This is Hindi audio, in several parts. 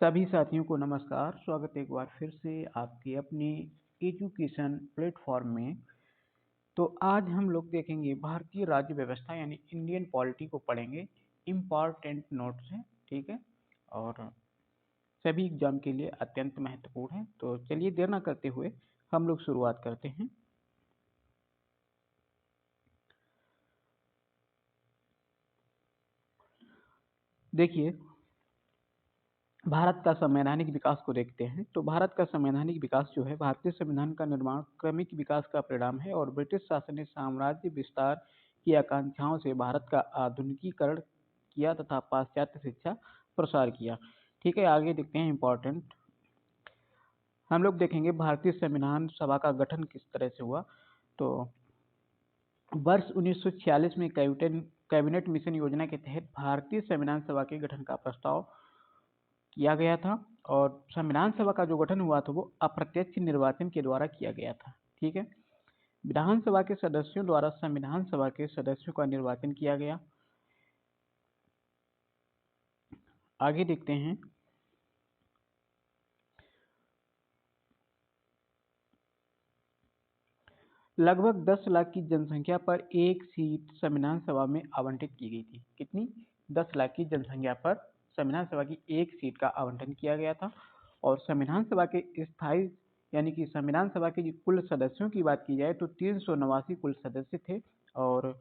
सभी साथियों को नमस्कार। स्वागत है एक बार फिर से आपके अपने एजुकेशन प्लेटफॉर्म में। तो आज हम लोग देखेंगे भारतीय राज्य व्यवस्था यानी इंडियन पॉलिटी को पढ़ेंगे। इम्पॉर्टेंट नोट्स हैं, ठीक है, और सभी एग्जाम के लिए अत्यंत महत्वपूर्ण है। तो चलिए देर ना करते हुए हम लोग शुरुआत करते हैं। देखिए, भारत का संवैधानिक विकास को देखते हैं। तो भारत का संवैधानिक विकास जो है, भारतीय संविधान का निर्माण क्रमिक विकास का परिणाम है और ब्रिटिश शासन ने साम्राज्य विस्तार की आकांक्षाओं से भारत का आधुनिकीकरण किया तथा पाश्चात्य शिक्षा प्रसार किया। ठीक है, आगे देखते हैं इंपॉर्टेंट। हम लोग देखेंगे भारतीय संविधान सभा का गठन किस तरह से हुआ। तो वर्ष 1946 में कैबिनेट मिशन योजना के तहत भारतीय संविधान सभा के गठन का प्रस्ताव किया गया था और संविधान सभा का जो गठन हुआ था वो अप्रत्यक्ष निर्वाचन के द्वारा किया गया था। ठीक है, विधानसभा के सदस्यों द्वारा संविधान सभा के सदस्यों का निर्वाचन किया गया। आगे देखते हैं। लगभग 10 लाख की जनसंख्या पर एक सीट संविधान सभा में आवंटित की गई थी। कितनी? 10 लाख की जनसंख्या पर संविधान सभा की एक सीट का आवंटन किया गया था। और संविधान सभा के स्थायी यानी कि संविधान सभा के कुल सदस्यों की बात की जाए तो 389 कुल सदस्य थे और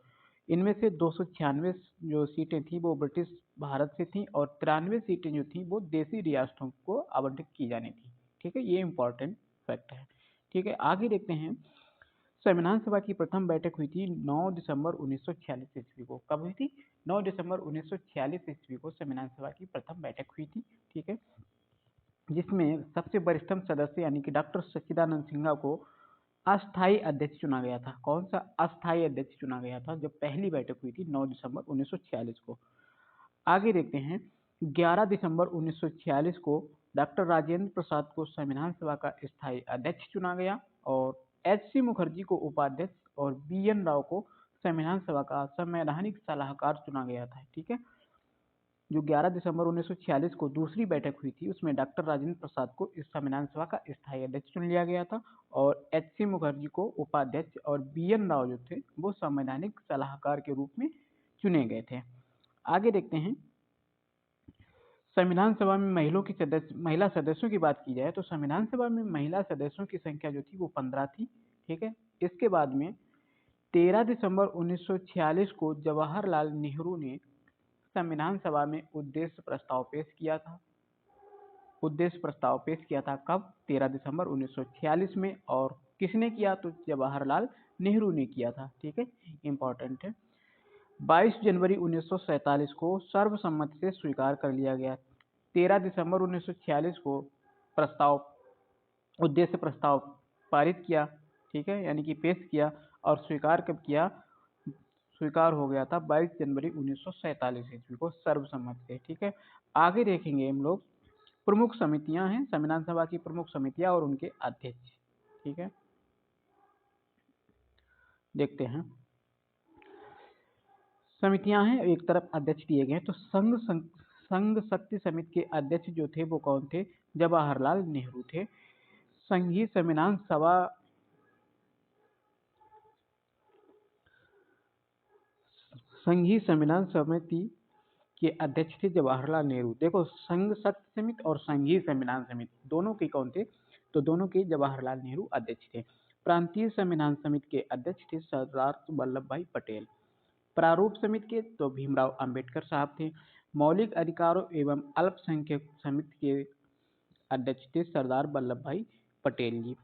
इनमें से 296 जो सीटें थी वो ब्रिटिश भारत से थी और 93 सीटें जो थी वो देसी रियासतों को आवंटित की जानी थी। ठीक है, ये इंपॉर्टेंट फैक्ट है। ठीक है, आगे देखते हैं। संविधान सभा की प्रथम बैठक हुई थी 9 दिसंबर 1946 ईस्वी को। कब हुई थी? 9 दिसंबर 1946 ईस्वी को संविधान सभा की प्रथम बैठक हुई थी। ठीक है, जिसमें सबसे वरिष्ठतम सदस्य यानी कि डॉक्टर सच्चिदानंद सिन्हा को अस्थायी अध्यक्ष चुना गया था। कौन सा अस्थायी अध्यक्ष चुना गया था जब पहली बैठक हुई थी 9 दिसंबर 1946 को। आगे देखते हैं। 11 दिसंबर 1946 को डॉक्टर राजेंद्र प्रसाद को संविधान सभा का स्थायी अध्यक्ष चुना गया और एच.सी. मुखर्जी को उपाध्यक्ष और बी.एन. राव को संविधान सभा का संवैधानिक सलाहकार चुना गया था। ठीक है, जो 11 दिसंबर 1946 को दूसरी बैठक हुई थी उसमें डॉक्टर राजेंद्र प्रसाद को इस संविधान सभा का स्थायी अध्यक्ष चुन लिया गया था और एच.सी. मुखर्जी को उपाध्यक्ष और बी.एन. राव जो थे वो संवैधानिक सलाहकार के रूप में चुने गए थे। आगे देखते हैं। संविधान सभा में महिला सदस्यों की बात की जाए तो संविधान सभा में महिला सदस्यों की संख्या जो थी वो 15 थी। ठीक है, इसके बाद में 13 दिसंबर 1946 को जवाहरलाल नेहरू ने संविधान सभा में उद्देश्य प्रस्ताव पेश किया था। उद्देश्य प्रस्ताव पेश किया था कब? 13 दिसंबर 1946 में। और किसने किया? तो जवाहरलाल नेहरू ने किया था। ठीक है, इंपॉर्टेंट है। 22 जनवरी 1947 को सर्वसम्मति से स्वीकार कर लिया गया। 13 दिसंबर 1946 को उद्देश्य प्रस्ताव पारित किया। ठीक है, यानी कि पेश किया। और स्वीकार कब किया? स्वीकार हो गया था 22 जनवरी 1947 ईस्वी को सर्वसम्मति से। ठीक है, आगे देखेंगे हम लोग। प्रमुख समितियां हैं संविधान सभा की, प्रमुख समितियां और उनके अध्यक्ष। ठीक है, देखते हैं। समितियां हैं, एक तरफ अध्यक्ष दिए गए हैं। तो संघ शक्ति समिति के अध्यक्ष जो थे वो कौन थे? जवाहरलाल नेहरू थे। संघीय संविधान सभा संघीय संविधान समिति के अध्यक्ष थे जवाहरलाल नेहरू। देखो, संघ शक्ति समिति और संघीय संविधान समिति दोनों के कौन थे? तो दोनों के जवाहरलाल नेहरू अध्यक्ष थे। प्रांतीय संविधान समिति के अध्यक्ष थे सरदार वल्लभ भाई पटेल। प्रारूप समिति के तो भीमराव अंबेडकर साहब थे। मौलिक अधिकारों एवं अल्पसंख्यक समिति के अध्यक्ष थे सरदार वल्लभ भाई पटेल जी।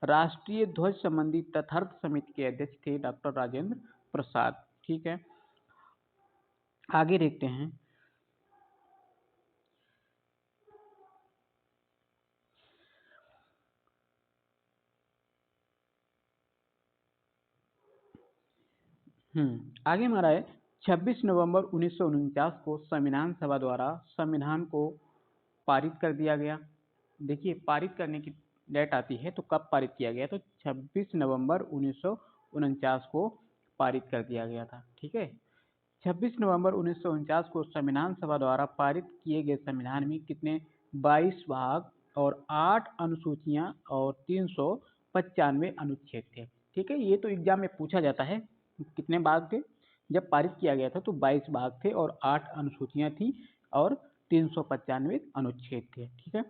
राष्ट्रीय ध्वज संबंधी तथार्थ समिति के अध्यक्ष थे डॉक्टर राजेंद्र प्रसाद। ठीक है, आगे देखते हैं। आगे हमारा है 26 नवंबर 1949 को संविधान सभा द्वारा संविधान को पारित कर दिया गया। देखिए, पारित करने की डेट आती है तो कब पारित किया गया? तो 26 नवंबर 1949 को पारित कर दिया गया था। ठीक है, 26 नवंबर 1949 को संविधान सभा द्वारा पारित किए गए संविधान में कितने 22 भाग और 8 अनुसूचियां और 395 अनुच्छेद थे। ठीक है, ये तो एग्जाम में पूछा जाता है कितने भाग थे। जब पारित किया गया था तो 22 भाग थे और 8 अनुसूचियां थी और 395 अनुच्छेद थे। ठीक है,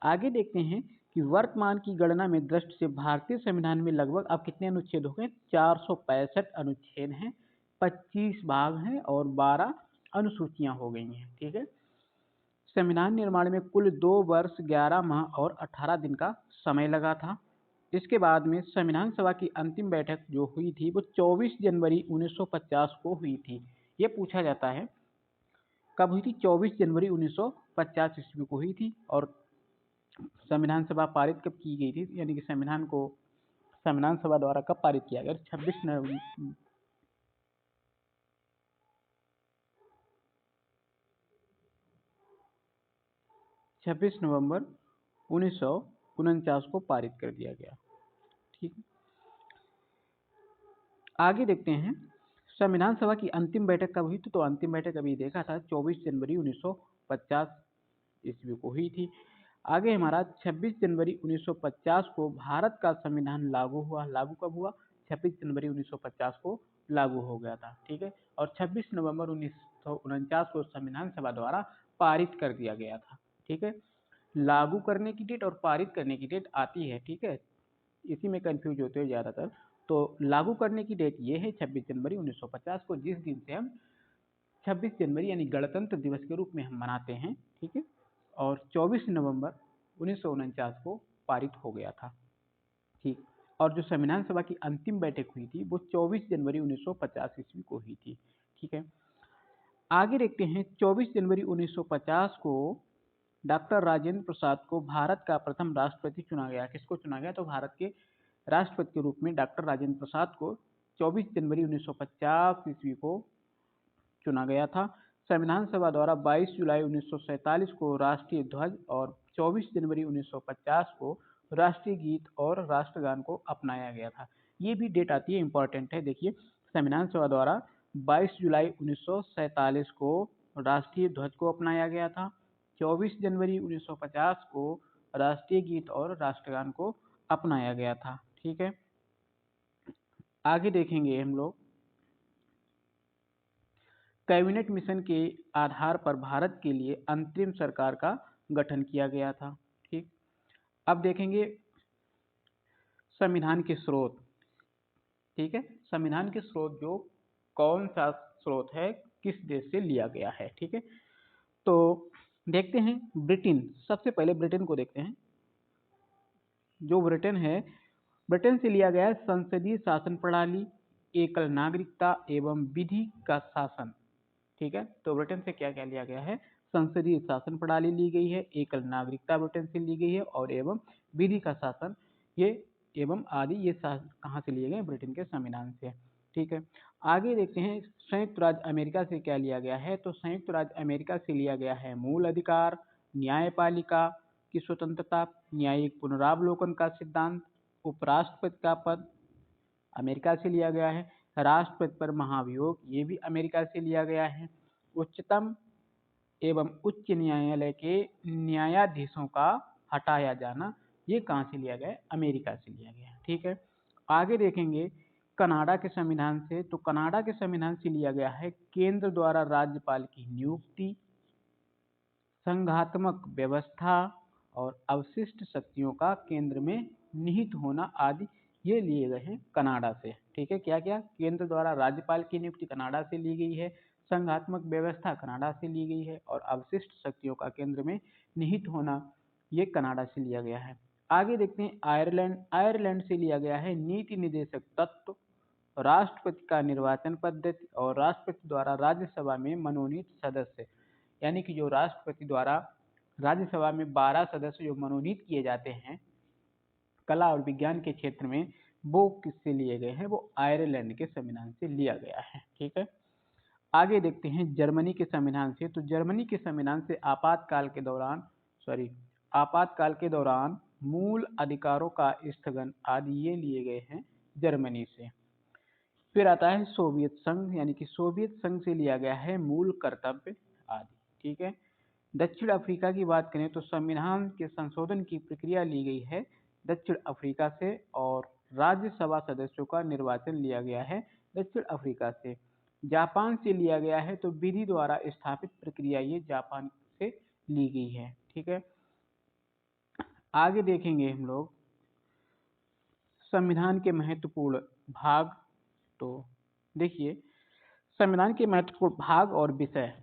आगे देखते हैं कि वर्तमान की गणना में दृष्टि से भारतीय संविधान में लगभग अब कितने अनुच्छेद हो गए? 465 अनुच्छेद हैं, 25 भाग हैं और 12 अनुसूचियां हो गई हैं। ठीक है, संविधान निर्माण में कुल 2 वर्ष 11 माह और 18 दिन का समय लगा था। इसके बाद में संविधान सभा की अंतिम बैठक जो हुई थी वो 24 जनवरी 1950 को हुई थी। ये पूछा जाता है कब हुई थी? 24 जनवरी 1950 ईस्वी को हुई थी। और संविधान सभा पारित कब की गई थी, यानी कि संविधान को संविधान सभा द्वारा कब पारित किया गया? 26 नवंबर 1949 को पारित कर दिया गया। ठीक, आगे देखते हैं संविधान सभा की अंतिम बैठक कब हुई थी? तो अंतिम बैठक अभी देखा था 24 जनवरी 1950 ईस्वी को हुई थी। आगे हमारा 26 जनवरी 1950 को भारत का संविधान लागू हुआ। लागू कब हुआ? 26 जनवरी 1950 को लागू हो गया था। ठीक है, और 26 नवंबर 1949 को संविधान सभा द्वारा पारित कर दिया गया था। ठीक है, लागू करने की डेट और पारित करने की डेट आती है। ठीक है, इसी में कंफ्यूज होते हैं ज़्यादातर। तो लागू करने की डेट ये है 26 जनवरी 1950 को, जिस दिन से हम 26 जनवरी यानी गणतंत्र दिवस के रूप में हम मनाते हैं। ठीक है, और 24 नवंबर 1949 को पारित हो गया था। ठीक, और जो संविधान सभा की अंतिम बैठक हुई थी वो 24 जनवरी 1950 ईस्वी को हुई थी। ठीक है, आगे देखते हैं 24 जनवरी 1950 को डॉक्टर राजेंद्र प्रसाद को भारत का प्रथम राष्ट्रपति चुना गया। किसको चुना गया? तो भारत के राष्ट्रपति के रूप में डॉक्टर राजेंद्र प्रसाद को 24 जनवरी 1950 ईस्वी को चुना गया था। संविधान सभा द्वारा 22 जुलाई 1947 को राष्ट्रीय ध्वज और 24 जनवरी 1950 को राष्ट्रीय गीत और राष्ट्रगान को अपनाया गया था। ये भी डेट आती है, इंपॉर्टेंट है। देखिए, संविधान सभा द्वारा 22 जुलाई 1947 को राष्ट्रीय ध्वज को अपनाया गया था। 24 जनवरी 1950 को राष्ट्रीय गीत और राष्ट्रगान को अपनाया गया था। ठीक है, आगे देखेंगे हम लोग कैबिनेट मिशन के आधार पर भारत के लिए अंतरिम सरकार का गठन किया गया था। ठीक, अब देखेंगे संविधान के स्रोत। ठीक है, संविधान के स्रोत जो कौन सा स्रोत है, किस देश से लिया गया है। ठीक है, तो देखते हैं ब्रिटेन। सबसे पहले ब्रिटेन को देखते हैं। जो ब्रिटेन है, ब्रिटेन से लिया गया है संसदीय शासन प्रणाली, एकल नागरिकता एवं विधि का शासन। ठीक है, तो ब्रिटेन से क्या क्या लिया गया है? संसदीय शासन प्रणाली ली गई है, एकल नागरिकता ब्रिटेन से ली गई है और एवं विधि का शासन, ये एवं आदि ये कहाँ से लिए गए? ब्रिटेन के संविधान से। ठीक है, आगे देखते हैं संयुक्त राज्य अमेरिका से क्या लिया गया है। तो संयुक्त राज्य अमेरिका से लिया गया है मूल अधिकार, न्यायपालिका की स्वतंत्रता, न्यायिक पुनरावलोकन का सिद्धांत, उपराष्ट्रपति का पद अमेरिका से लिया गया है, राष्ट्रपति पर महाभियोग ये भी अमेरिका से लिया गया है, उच्चतम एवं उच्च न्यायालय के न्यायाधीशों का हटाया जाना ये कहाँ से लिया गया है? अमेरिका से लिया गया है। ठीक है, आगे देखेंगे कनाडा के संविधान से। तो कनाडा के संविधान से लिया गया है केंद्र द्वारा राज्यपाल की नियुक्ति, संघात्मक व्यवस्था और अवशिष्ट शक्तियों का केंद्र में निहित होना आदि ये लिए गए हैं कनाडा से। ठीक है, क्या क्या? केंद्र द्वारा राज्यपाल की नियुक्ति कनाडा से ली गई है, संघात्मक व्यवस्था कनाडा से ली गई है और अवशिष्ट शक्तियों का केंद्र में निहित होना ये कनाडा से लिया गया है। आगे देखते हैं आयरलैंड। आयरलैंड से लिया गया है नीति निदेशक तत्व, राष्ट्रपति का निर्वाचन पद्धति और राष्ट्रपति द्वारा राज्यसभा में मनोनीत सदस्य। यानी कि जो राष्ट्रपति द्वारा राज्यसभा में 12 सदस्य जो मनोनीत किए जाते हैं कला और विज्ञान के क्षेत्र में, वो किससे लिए गए हैं? वो आयरलैंड के संविधान से लिया गया है। ठीक है, आगे देखते हैं जर्मनी के संविधान से। तो जर्मनी के संविधान से आपातकाल के दौरान मूल अधिकारों का स्थगन आदि ये लिए गए हैं जर्मनी से। फिर आता है सोवियत संघ, यानी कि सोवियत संघ से लिया गया है मूल कर्तव्य आदि। ठीक है, दक्षिण अफ्रीका की बात करें तो संविधान के संशोधन की प्रक्रिया ली गई है दक्षिण अफ्रीका से, और राज्यसभा सदस्यों का निर्वाचन लिया गया है दक्षिण अफ्रीका से। जापान से लिया गया है, तो विधि द्वारा स्थापित प्रक्रिया ये जापान से ली गई है। ठीक है, आगे देखेंगे हम लोग संविधान के महत्वपूर्ण भाग। तो देखिए, संविधान के महत्वपूर्ण भाग और विषय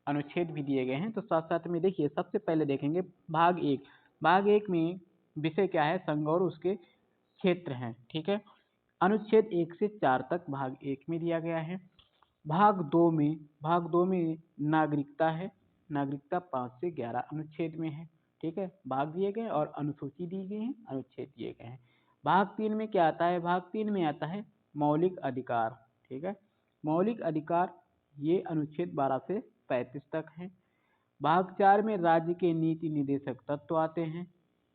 अनुच्छेद भी दिए गए हैं, तो साथ साथ में देखिए सबसे पहले देखेंगे भाग एक। भाग एक में विषय क्या है, संघ और उसके क्षेत्र हैं। ठीक है, अनुच्छेद 1 से 4 तक भाग एक में दिया गया है। भाग दो में नागरिकता है, नागरिकता 5 से 11 अनुच्छेद में है। ठीक है, भाग दिए गए और अनुसूची दी गई है, अनुच्छेद दिए गए हैं। भाग 3 में क्या आता है, भाग 3 में आता है मौलिक अधिकार। ठीक है, मौलिक अधिकार ये अनुच्छेद 12 से 35 तक है। भाग 4 में राज्य के नीति निर्देशक तत्व आते हैं,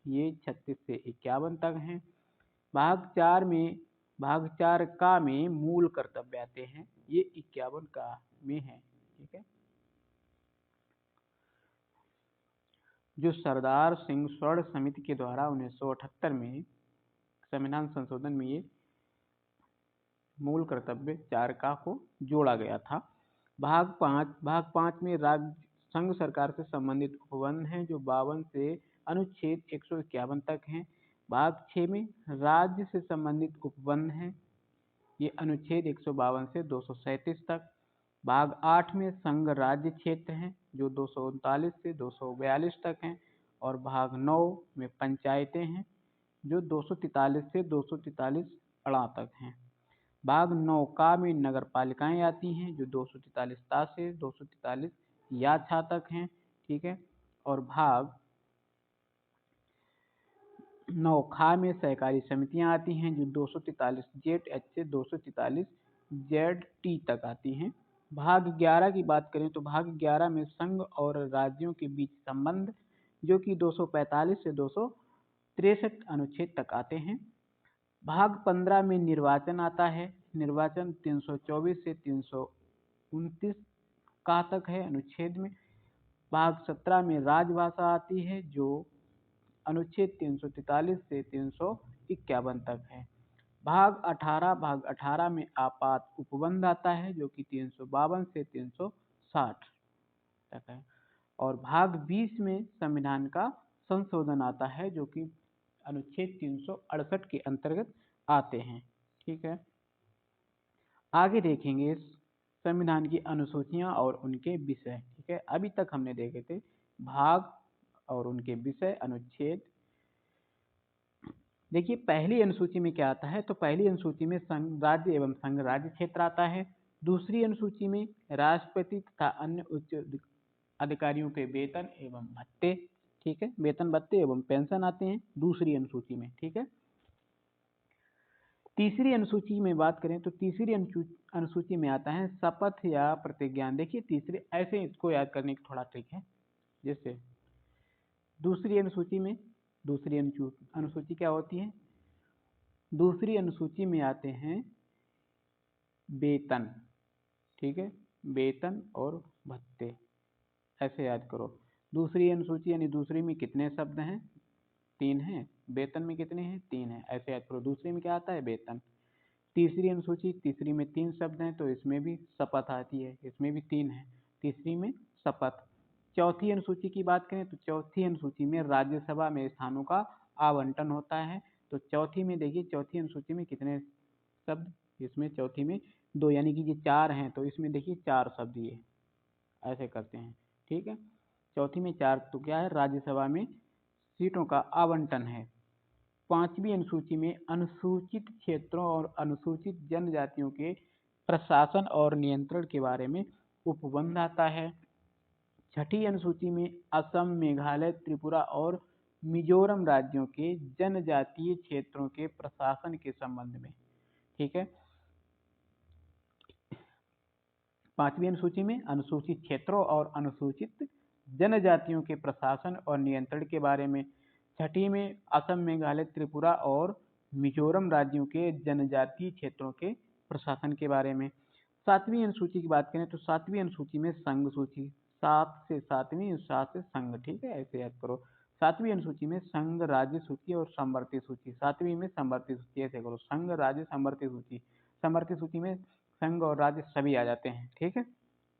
ये 36 से 51 तक हैं। भाग 4 का में मूल कर्तव्य आते हैं, ये 51 का में है। ठीक है, जो सरदार सिंह स्वर्ण समिति के द्वारा 1978 में संविधान संशोधन में ये मूल कर्तव्य 4 का को जोड़ा गया था। भाग 5 में राज्य संघ सरकार से संबंधित उपबंध हैं, जो 52 से अनुच्छेद 151 तक हैं। भाग 6 में राज्य से संबंधित उपबंध हैं, ये अनुच्छेद 152 से 237 तक। भाग 8 में संघ राज्य क्षेत्र हैं, जो 239 से 242 तक हैं। और भाग 9 में पंचायतें हैं, जो 243 से 243 अड़ा तक हैं। भाग 9 का में नगर पालिकाएं आती हैं, जो 243 ता से 243 या छा तक हैं। ठीक है, और भाग 9 खा में सहकारी समितियां आती हैं, जो 243 जेड एच से 243 जेड टी तक आती हैं। भाग 11 की बात करें तो भाग 11 में संघ और राज्यों के बीच संबंध, जो कि 245 से 263 अनुच्छेद तक आते हैं। भाग 15 में निर्वाचन आता है, निर्वाचन 324 से 329 का तक है अनुच्छेद में। भाग 17 में राजभाषा आती है, जो अनुच्छेद 343 से 351 तक है। भाग 18 में आपात उपबंध आता है, जो कि 352 से 360 तक है। और भाग 20 में संविधान का संशोधन आता है, जो कि अनुच्छेद 368 के अंतर्गत आते हैं। ठीक है, आगे देखेंगे संविधान की अनुसूचियां और उनके विषय। ठीक है, अभी तक हमने देखे थे भाग और उनके विषय, अनुच्छेद। देखिए पहली अनुसूची में क्या आता है, तो पहली अनुसूची में संघ राज्य एवं संघ राज्य क्षेत्र आता है। दूसरी अनुसूची में राष्ट्रपति तथा अन्य उच्च अधिकारियों के वेतन एवं भत्ते। ठीक है, वेतन भत्ते एवं पेंशन आते हैं दूसरी अनुसूची में। ठीक है, तीसरी अनुसूची में बात करें तो तीसरी अनुसूची में आता है शपथ या प्रतिज्ञान। देखिए तीसरे ऐसे इसको याद करने की थोड़ा ट्रिक है। जैसे दूसरी अनुसूची में अनुसूची क्या होती है, दूसरी अनुसूची में आते हैं वेतन। ठीक है, वेतन और भत्ते, ऐसे याद करो। दूसरी अनुसूची यानी दूसरी में कितने शब्द हैं, 3 हैं। वेतन में कितने हैं, 3 हैं, ऐसे याद करो। दूसरी में क्या आता है, वेतन। तीसरी अनुसूची, तीसरी में 3 शब्द हैं, तो इसमें भी शपथ आती है, इसमें भी 3 है, तीसरी में शपथ। चौथी अनुसूची की बात करें तो चौथी अनुसूची में राज्यसभा में स्थानों का आवंटन होता है। तो चौथी में देखिए, चौथी अनुसूची में कितने शब्द, इसमें चौथी में 2, यानी कि ये 4 हैं, तो इसमें देखिए 4 शब्द ये ऐसे करते हैं। ठीक है, चौथी में 4, तो क्या है, राज्यसभा में सीटों का आवंटन है। पांचवी अनुसूची में अनुसूचित क्षेत्रों और अनुसूचित जनजातियों के प्रशासन और नियंत्रण के बारे में उपबंध आता है। छठी अनुसूची में असम, मेघालय, त्रिपुरा और मिजोरम राज्यों के जनजातीय क्षेत्रों के प्रशासन के संबंध में। ठीक है, पांचवी अनुसूची में अनुसूचित क्षेत्रों और अनुसूचित जनजातियों के प्रशासन और नियंत्रण के बारे में। छठी में असम, मेघालय, त्रिपुरा और मिजोरम राज्यों के जनजातीय क्षेत्रों के प्रशासन के बारे में। सातवीं अनुसूची की बात करें तो सातवीं अनुसूची में संघ सूची, सात से सातवीं, सात से संघ, ठीक है, ऐसे याद करो। सातवीं अनुसूची में संघ, राज्य सूची और समवर्ती सूची, सातवीं में समवर्ती सूची, ऐसे करो, संघ, राज्य, समवर्ती सूची। समवर्ती सूची में संघ और राज्य सभी आ जाते हैं, ठीक है।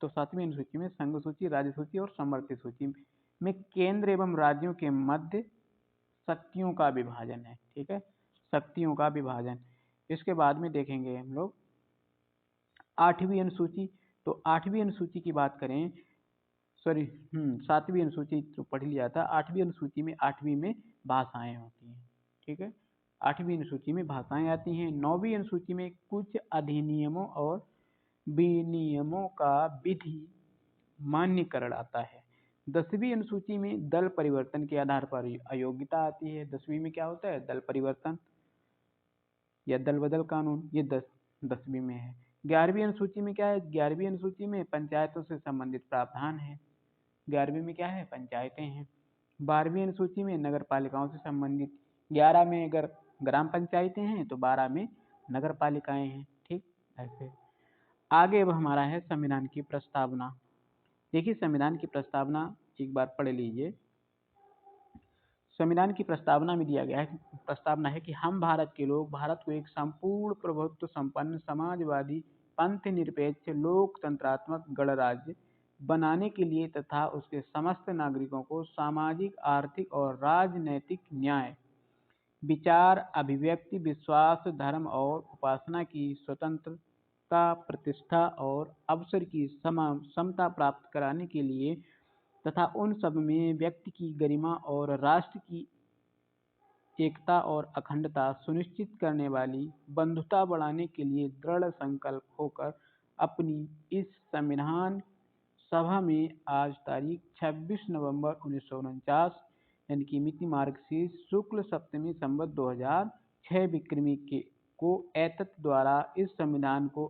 तो सातवीं अनुसूची में संघ सूची, राज्य सूची और समवर्ती सूची में केंद्र एवं राज्यों के मध्य शक्तियों का विभाजन है, ठीक है, शक्तियों का विभाजन। इसके बाद में देखेंगे हम लोग आठवीं अनुसूची। तो आठवीं अनुसूची की बात करें, सॉरी, सातवीं अनुसूची तो पढ़ लिया था। आठवीं अनुसूची में, आठवीं में भाषाएं होती हैं, ठीक है, आठवीं अनुसूची में भाषाएं आती हैं। नौवीं अनुसूची में कुछ अधिनियमों और विनियमों का विधि मान्यकरण आता है। 10वीं अनुसूची में दल परिवर्तन के आधार पर अयोग्यता आती है। 10वीं में क्या होता है, दल परिवर्तन या दल बदल कानून, ये 10वीं में है। 11वीं अनुसूची में क्या है, 11वीं अनुसूची में पंचायतों से संबंधित प्रावधान है। 11वीं में क्या है, पंचायतें हैं। 12वीं अनुसूची में नगर पालिकाओं से संबंधित, 11 में अगर ग्राम पंचायतें हैं तो 12 में नगर पालिकाएं हैं, ठीक, ऐसे। आगे अब हमारा है संविधान की प्रस्तावना। देखिए संविधान की प्रस्तावना एक बार पढ़ लीजिए। संविधान की प्रस्तावना में दिया गया है, प्रस्तावना है कि हम भारत के लोग भारत को एक संपूर्ण प्रभुत्व संपन्न समाजवादी पंथ निरपेक्ष लोकतंत्रात्मक गणराज्य बनाने के लिए तथा उसके समस्त नागरिकों को सामाजिक, आर्थिक और राजनैतिक न्याय, विचार, अभिव्यक्ति, विश्वास, धर्म और उपासना की स्वतंत्रता, प्रतिष्ठा और अवसर की समता प्राप्त कराने के लिए तथा उन सब में व्यक्ति की गरिमा और राष्ट्र की एकता और अखंडता सुनिश्चित करने वाली बंधुता बढ़ाने के लिए दृढ़ संकल्प होकर अपनी इस संविधान सभा में आज तारीख 26 नवंबर 1949 यानी कि मिति मार्गशीर्ष शुक्ल सप्तमी संवत 2006 विक्रमी के को एतत् द्वारा इस संविधान को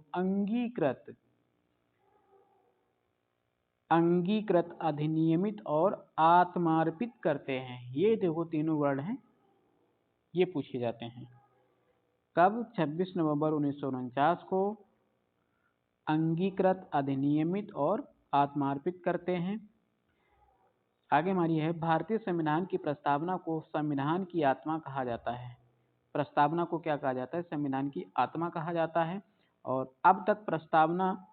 अंगीकृत, अधिनियमित और आत्मार्पित करते हैं। ये देखो तीनों वर्ड हैं, ये पूछे जाते हैं। कब, 26 नवंबर 1949 को अंगीकृत, अधिनियमित और आत्मार्पित करते हैं। आगे हमारी है, भारतीय संविधान की प्रस्तावना को संविधान की आत्मा कहा जाता है। प्रस्तावना को क्या कहा जाता है, संविधान की आत्मा कहा जाता है। और अब तक प्रस्तावना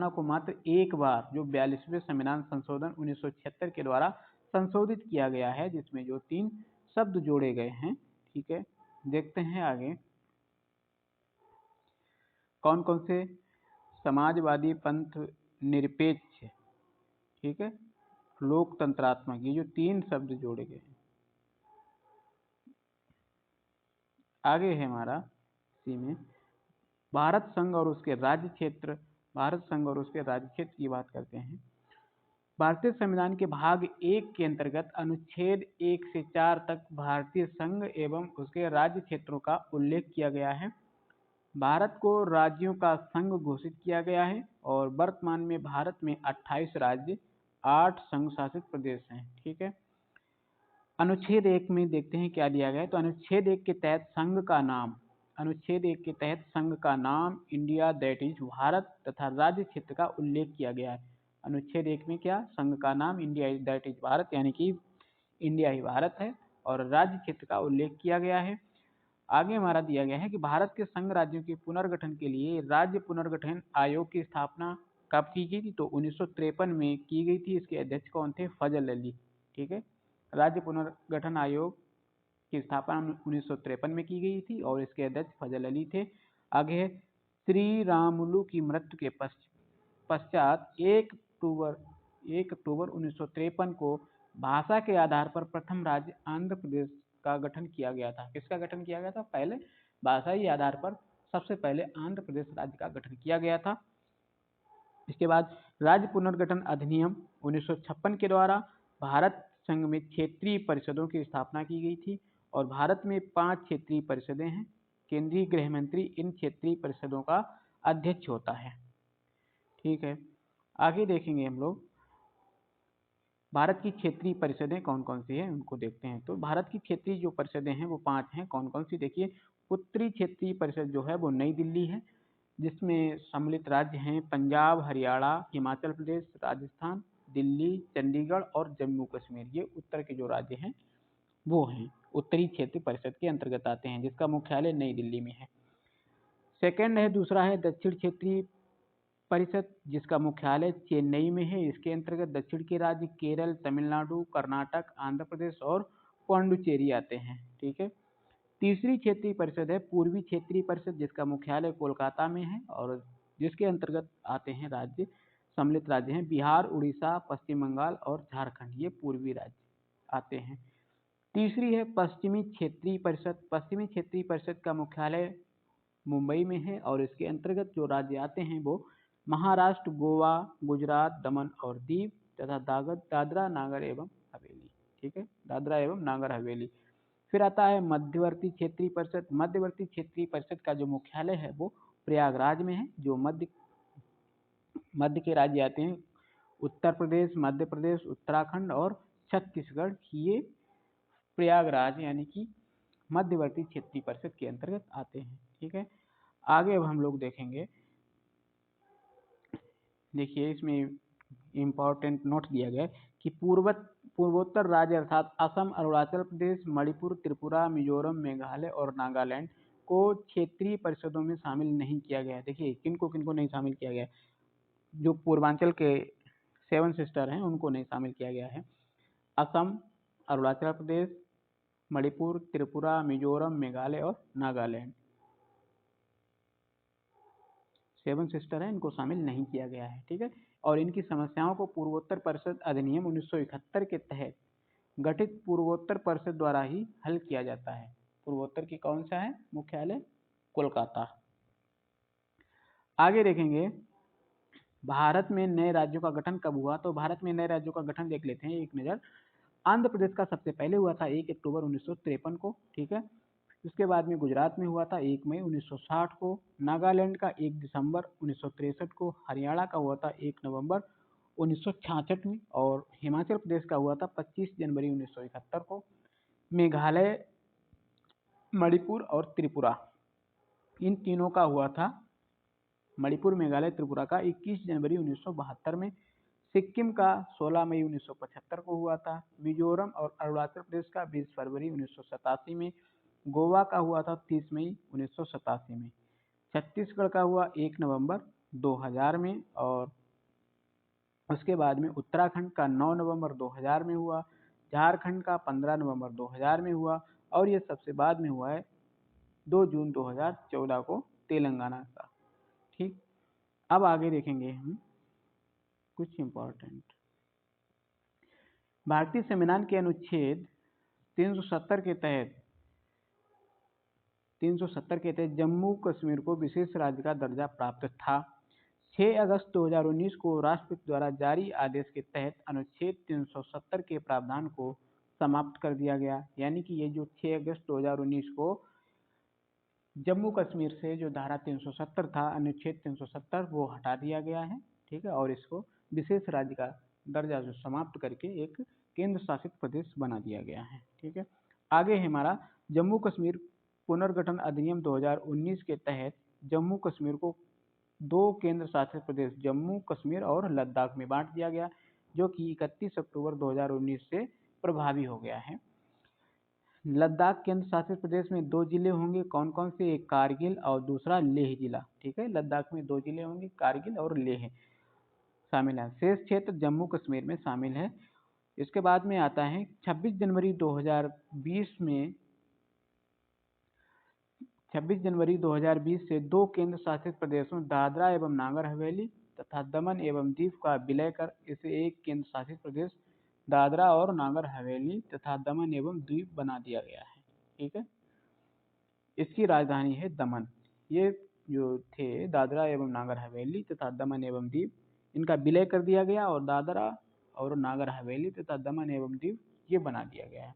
को मात्र एक बार, जो 42वें संविधान संशोधन 1976 के द्वारा संशोधित किया गया है, जिसमें जो 3 शब्द जोड़े गए हैं, ठीक है। देखते हैं आगे कौन कौन से, समाजवादी, पंथ निरपेक्ष, ठीक है, लोकतंत्रात्मक, ये जो 3 शब्द जोड़े गए हैं। आगे है हमारा इसी में भारत संघ और उसके राज्य क्षेत्र। भारत संघ और उसके राज्य क्षेत्र की बात करते हैं। भारतीय संविधान के भाग 1 के अंतर्गत अनुच्छेद 1 से 4 तक भारतीय संघ एवं उसके राज्य क्षेत्रों का उल्लेख किया गया है। भारत को राज्यों का संघ घोषित किया गया है और वर्तमान में भारत में 28 राज्य, 8 संघ शासित प्रदेश हैं, ठीक है। अनुच्छेद 1 में देखते हैं क्या दिया गया है। तो अनुच्छेद 1 के तहत संघ का नाम, अनुच्छेद 1 के तहत संघ का नाम इंडिया दैट इज भारत तथा राज्य क्षेत्र का उल्लेख किया गया है। अनुच्छेद 1 में क्या, संघ का नाम इंडिया दैट इज भारत यानी कि इंडिया ही भारत है, और राज्य क्षेत्र का उल्लेख किया गया है। आगे हमारा दिया गया है कि भारत के संघ राज्यों के पुनर्गठन के लिए राज्य पुनर्गठन आयोग की स्थापना कब की गई थी, तो 1953 में की गई थी। इसके अध्यक्ष कौन थे, फजल अली, ठीक है। राज्य पुनर्गठन आयोग की स्थापना 1953 में की गई थी और इसके अध्यक्ष फजल अली थे। आगे है, श्री रामुलु की मृत्यु के पश्चात 1 अक्टूबर 1953 को भाषा के आधार पर प्रथम राज्य आंध्र प्रदेश का गठन किया गया था। किसका गठन किया गया था, पहले भाषाई आधार पर सबसे पहले आंध्र प्रदेश राज्य का गठन किया गया था। इसके बाद राज्य पुनर्गठन अधिनियम 1956 के द्वारा भारत संघ में क्षेत्रीय परिषदों की स्थापना की गई थी और भारत में 5 क्षेत्रीय परिषदें हैं। केंद्रीय गृह मंत्री इन क्षेत्रीय परिषदों का अध्यक्ष होता है, ठीक है। आगे देखेंगे हम लोग भारत की क्षेत्रीय परिषदें कौन कौन सी हैं, उनको देखते हैं। तो भारत की क्षेत्रीय जो परिषदें हैं वो 5 हैं। कौन कौन सी, देखिए, उत्तरी क्षेत्रीय परिषद जो है वो नई दिल्ली है। जिसमें सम्मिलित राज्य हैं पंजाब, हरियाणा, हिमाचल प्रदेश, राजस्थान, दिल्ली, चंडीगढ़ और जम्मू कश्मीर। ये उत्तर के जो राज्य हैं वो हैं, उत्तरी क्षेत्रीय परिषद के अंतर्गत आते हैं, जिसका मुख्यालय नई दिल्ली में है। सेकंड है, दूसरा है दक्षिण क्षेत्रीय परिषद, जिसका मुख्यालय चेन्नई में है। इसके अंतर्गत दक्षिण के राज्य केरल, तमिलनाडु, कर्नाटक, आंध्र प्रदेश और पुडुचेरी आते हैं। ठीक है। तीसरी क्षेत्रीय परिषद है पूर्वी क्षेत्रीय परिषद, जिसका मुख्यालय कोलकाता में है और जिसके अंतर्गत आते हैं राज्य, सम्मिलित राज्य हैं बिहार, उड़ीसा, पश्चिम बंगाल और झारखंड। ये पूर्वी राज्य आते हैं। तीसरी है पश्चिमी क्षेत्रीय परिषद। पश्चिमी क्षेत्रीय परिषद का मुख्यालय मुंबई में है और इसके अंतर्गत जो राज्य आते हैं वो महाराष्ट्र, गोवा, गुजरात, दमन और दीव तथा दादरा नागर एवं हवेली। ठीक है, दादरा एवं नागर हवेली। फिर आता है मध्यवर्ती क्षेत्रीय परिषद। मध्यवर्ती क्षेत्रीय परिषद का जो मुख्यालय है वो प्रयागराज में है। जो मध्य के राज्य आते हैं उत्तर प्रदेश, मध्य प्रदेश, उत्तराखंड और छत्तीसगढ़, ये प्रयागराज यानी कि मध्यवर्ती क्षेत्रीय परिषद के अंतर्गत आते हैं। ठीक है। आगे अब हम लोग देखेंगे, देखिए इसमें इम्पोर्टेंट नोट दिया गया है कि पूर्वोत्तर राज्य अर्थात असम, अरुणाचल प्रदेश, मणिपुर, त्रिपुरा, मिजोरम, मेघालय और नागालैंड को क्षेत्रीय परिषदों में शामिल नहीं किया गया है। देखिए किनको किनको नहीं शामिल किया गया है, जो पूर्वांचल के 7 सिस्टर हैं उनको नहीं शामिल किया गया है। असम, अरुणाचल प्रदेश, मणिपुर, त्रिपुरा, मिजोरम, मेघालय और नागालैंड 7 सिस्टर है, इनको शामिल नहीं किया गया है। ठीक है। और इनकी समस्याओं को पूर्वोत्तर परिषद अधिनियम 1971 के तहत गठित पूर्वोत्तर परिषद द्वारा ही हल किया जाता है। पूर्वोत्तर की कौन सा है मुख्यालय? कोलकाता। आगे देखेंगे भारत में नए राज्यों का गठन कब हुआ। तो भारत में नए राज्यों का गठन देख लेते हैं एक नज़र। आंध्र प्रदेश का सबसे पहले हुआ था 1 अक्टूबर 1953 को। ठीक है। उसके बाद में गुजरात में हुआ था 1 मई 1960 को। नागालैंड का 1 दिसंबर 1963 को। हरियाणा का हुआ था 1 नवंबर 1966 में और हिमाचल प्रदेश का हुआ था 25 जनवरी 1971 को। मेघालय, मणिपुर और त्रिपुरा, इन तीनों का हुआ था, मणिपुर, मेघालय, त्रिपुरा का 21 जनवरी 1972 में। सिक्किम का 16 मई 1975 को हुआ था। मिजोरम और अरुणाचल प्रदेश का 20 फरवरी 1987 में। गोवा का हुआ था 30 मई 1987 में। छत्तीसगढ़ का हुआ 1 नवंबर 2000 में और उसके बाद में उत्तराखंड का 9 नवंबर 2000 में हुआ। झारखंड का 15 नवंबर 2000 में हुआ और ये सबसे बाद में हुआ है 2 जून 2014 को तेलंगाना का। ठीक। अब आगे देखेंगे हम कुछ इम्पोर्टेंट। भारतीय संविधान के अनुच्छेद 370 के तहत जम्मू कश्मीर को विशेष राज्य का दर्जा प्राप्त था। 6 अगस्त 2019 को राष्ट्रपति द्वारा जारी आदेश के तहत अनुच्छेद 370 के प्रावधान को समाप्त कर दिया गया। यानी कि ये जो 6 अगस्त 2019 को जम्मू कश्मीर से जो धारा 370 था, अनुच्छेद 370, वो हटा दिया गया है। ठीक है। और इसको विशेष राज्य का दर्जा जो समाप्त करके एक केंद्र शासित प्रदेश बना दिया गया है। ठीक है। आगे है हमारा जम्मू कश्मीर पुनर्गठन अधिनियम 2019 के तहत जम्मू कश्मीर को 2 केंद्र शासित प्रदेश जम्मू कश्मीर और लद्दाख में बांट दिया गया, जो कि 31 अक्टूबर 2019 से प्रभावी हो गया है। लद्दाख केंद्र शासित प्रदेश में 2 जिले होंगे, कौन कौन से? एक कारगिल और दूसरा लेह जिला। ठीक है। लद्दाख में 2 जिले होंगे, कारगिल और लेह शामिल है। शेष क्षेत्र जम्मू कश्मीर में शामिल है। इसके बाद में आता है 26 जनवरी 2020 से 2 केंद्र शासित प्रदेशों दादरा एवं नागर हवेली तथा दमन एवं दीव का विलय कर इसे एक केंद्र शासित प्रदेश दादरा और नागर हवेली तथा दमन एवं दीव बना दिया गया है। ठीक है। इसकी राजधानी है दमन। ये जो थे दादरा एवं नागर हवेली तथा दमन एवं दीव, इनका विलय कर दिया गया और दादरा और नागर हवेली तथा दमन एवं दीव ये बना दिया गया है।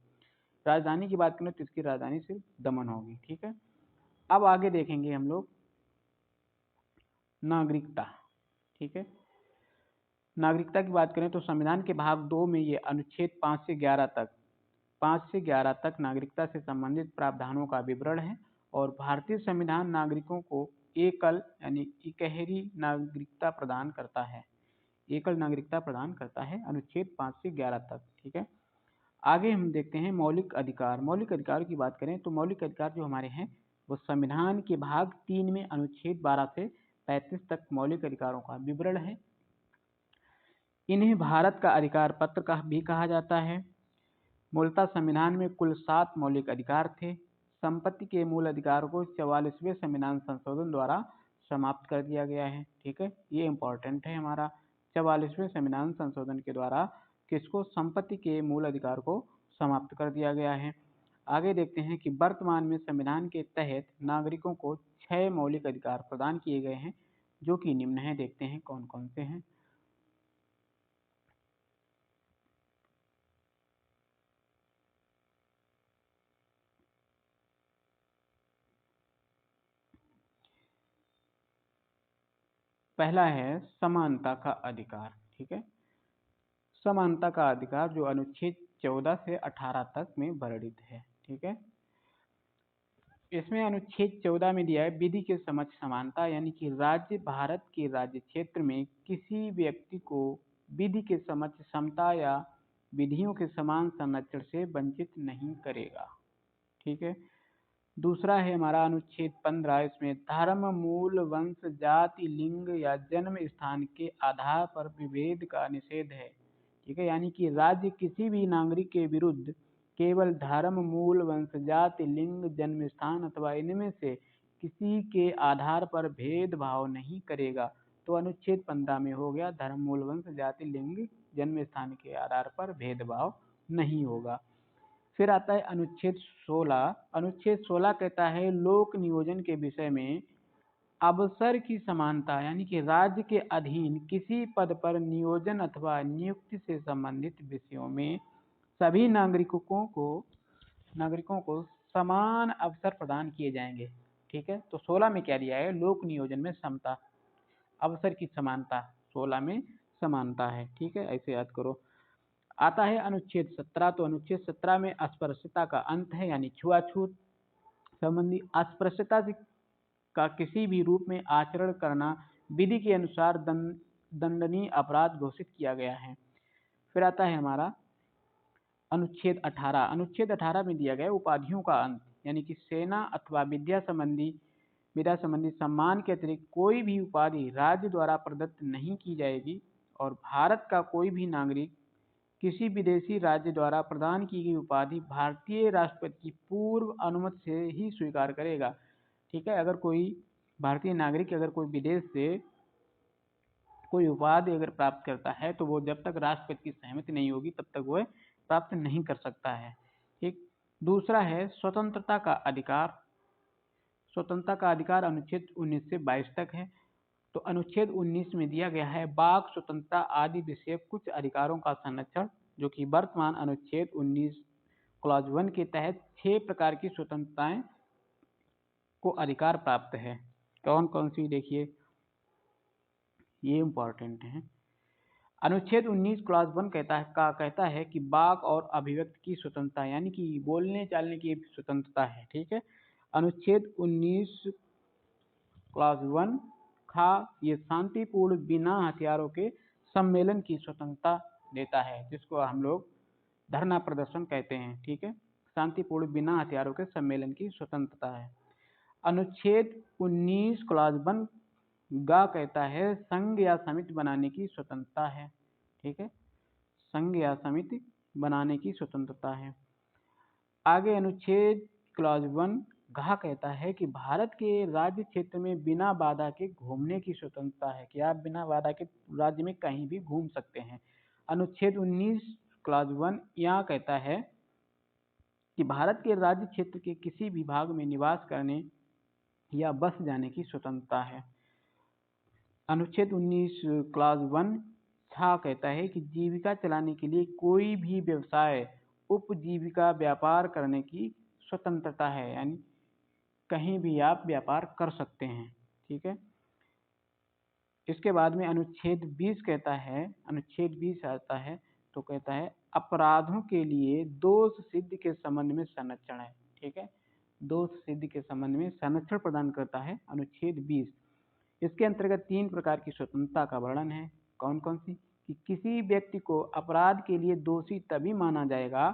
राजधानी की बात करें तो इसकी राजधानी सिर्फ दमन होगी। ठीक है। अब आगे देखेंगे हम लोग नागरिकता। ठीक है। नागरिकता की बात करें तो संविधान के भाग 2 में ये अनुच्छेद 5 से 11 तक नागरिकता से संबंधित प्रावधानों का विवरण है और भारतीय संविधान नागरिकों को एकल यानी इकहरी नागरिकता प्रदान करता है। एकल नागरिकता प्रदान करता है अनुच्छेद 5 से 11 तक। ठीक है, आगे हम देखते हैं मौलिक अधिकार। मौलिक अधिकार की बात करें तो मौलिक अधिकार जो हमारे हैं वो संविधान के भाग 3 में अनुच्छेद 12 से 35 तक मौलिक अधिकारों का विवरण है। इन्हें भारत का अधिकार पत्र का भी कहा जाता है। मूलतः संविधान में कुल 7 मौलिक अधिकार थे। संपत्ति के मूल अधिकार को 44वें संविधान संशोधन द्वारा समाप्त कर दिया गया है। ठीक है, ये इम्पोर्टेंट है हमारा। 44वें संविधान संशोधन के द्वारा किसको, संपत्ति के मूल अधिकार को समाप्त कर दिया गया है। आगे देखते हैं कि वर्तमान में संविधान के तहत नागरिकों को 6 मौलिक अधिकार प्रदान किए गए हैं, जो कि निम्न है। देखते हैं कौन कौन से हैं। पहला है समानता का अधिकार। ठीक है, समानता का अधिकार जो अनुच्छेद 14 से 18 तक में वर्णित है। ठीक है, इसमें अनुच्छेद 14 में दिया है विधि के समक्ष समानता, यानी कि राज्य भारत के राज्य क्षेत्र में किसी व्यक्ति को विधि के समक्ष समता या विधियों के समान संरक्षण से वंचित नहीं करेगा। ठीक है, दूसरा है हमारा अनुच्छेद 15। इसमें धर्म, मूल, वंश, जाति, लिंग या जन्म स्थान के आधार पर विभेद का निषेध है। ठीक है, यानी कि राज्य किसी भी नागरिक के विरुद्ध केवल धर्म, मूल, वंश, जाति, लिंग, जन्म स्थान अथवा इनमें से किसी के आधार पर भेदभाव नहीं करेगा। तो अनुच्छेद 15 में हो गया धर्म, मूल, वंश, जाति, लिंग, जन्म स्थान के आधार पर भेदभाव नहीं होगा। फिर आता है अनुच्छेद 16। अनुच्छेद 16 कहता है लोक नियोजन के विषय में अवसर की समानता, यानी कि राज्य के अधीन किसी पद पर नियोजन अथवा नियुक्ति से संबंधित विषयों में सभी नागरिकों को समान अवसर प्रदान किए जाएंगे। ठीक है, तो 16 में क्या दिया है, लोक नियोजन में समता, अवसर की समानता, 16 में समानता है। ठीक है, ऐसे याद करो। आता है अनुच्छेद 17। तो अनुच्छेद 17 में अस्पृश्यता का अंत है, यानी छुआछूत संबंधी अस्पृश्यता का किसी भी रूप में आचरण करना विधि के अनुसार दंडनीय अपराध घोषित किया गया है। फिर आता है हमारा अनुच्छेद 18। अनुच्छेद 18 में दिया गया उपाधियों का अंत, यानी कि सेना अथवा विद्या संबंधी सम्मान के अतिरिक्त कोई भी उपाधि राज्य द्वारा प्रदत्त नहीं की जाएगी और भारत का कोई भी नागरिक किसी विदेशी राज्य द्वारा प्रदान की गई उपाधि भारतीय राष्ट्रपति की पूर्व अनुमति से ही स्वीकार करेगा। ठीक है, अगर कोई भारतीय नागरिक अगर कोई विदेश से कोई उपाधि अगर प्राप्त करता है तो वो जब तक राष्ट्रपति की सहमति नहीं होगी तब तक वह प्राप्त नहीं कर सकता है। ठीक, दूसरा है स्वतंत्रता का अधिकार। स्वतंत्रता का अधिकार अनुच्छेद 19 से 22 तक है। तो अनुच्छेद 19 में दिया गया है वाक स्वतंत्रता आदि विषय कुछ अधिकारों का संरक्षण, जो कि वर्तमान अनुच्छेद 19 क्लॉज 1 के तहत 6 प्रकार की स्वतंत्रताएं को अधिकार प्राप्त है। कौन कौन सी देखिए, ये इम्पोर्टेंट है। अनुच्छेद 19 क्लॉज 1 कहता है कि वाक और अभिव्यक्ति की स्वतंत्रता, यानी कि बोलने चालने की स्वतंत्रता है। ठीक है, अनुच्छेद 19 क्लॉज 1 खा ये शांतिपूर्ण बिना हथियारों के सम्मेलन की स्वतंत्रता देता है, जिसको हम लोग धरना प्रदर्शन कहते हैं। ठीक है, शांतिपूर्ण बिना हथियारों के सम्मेलन की स्वतंत्रता है। अनुच्छेद 19 क्लॉज 1 गा कहता है संघ या समिति बनाने की स्वतंत्रता है। ठीक है, संघ या समिति बनाने की स्वतंत्रता है। आगे अनुच्छेद क्लॉज 1 घा कहता है कि भारत के राज्य क्षेत्र में बिना बाधा के घूमने की स्वतंत्रता है, कि आप बिना बाधा के राज्य में कहीं भी घूम सकते हैं। अनुच्छेद 19 क्लॉज 1 यहाँ कहता है कि भारत के राज्य क्षेत्र के किसी भी भाग में निवास करने या बस जाने की स्वतंत्रता है। अनुच्छेद 19 क्लॉज 1 छा कहता है कि जीविका चलाने के लिए कोई भी व्यवसाय उपजीविका व्यापार करने की स्वतंत्रता है, यानी कहीं भी आप व्यापार कर सकते हैं। ठीक है, इसके बाद में अनुच्छेद 20 कहता है, अनुच्छेद 20 आता है तो कहता है अपराधों के लिए दोष सिद्ध के संबंध में संरक्षण है। ठीक है, दोष सिद्धि के संबंध में संरक्षण प्रदान करता है अनुच्छेद 20। इसके अंतर्गत 3 प्रकार की स्वतंत्रता का वर्णन है। कौन कौन सी? कि किसी व्यक्ति को अपराध के लिए दोषी तभी माना जाएगा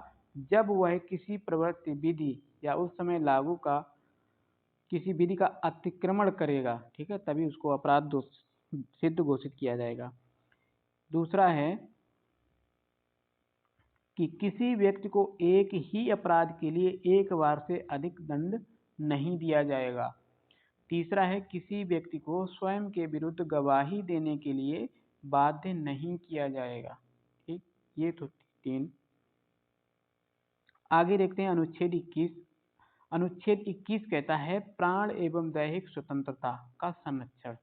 जब वह किसी प्रवृत्ति, विधि या उस समय लागू का किसी विधि का अतिक्रमण करेगा, ठीक है, तभी उसको अपराध दोष सिद्ध घोषित किया जाएगा। दूसरा है कि किसी व्यक्ति को एक ही अपराध के लिए एक बार से अधिक दंड नहीं दिया जाएगा। तीसरा है किसी व्यक्ति को स्वयं के विरुद्ध गवाही देने के लिए बाध्य नहीं किया जाएगा। ठीक, ये तो 3। आगे देखते हैं अनुच्छेद 21। अनुच्छेद 21 कहता है प्राण एवं दैहिक स्वतंत्रता का संरक्षण,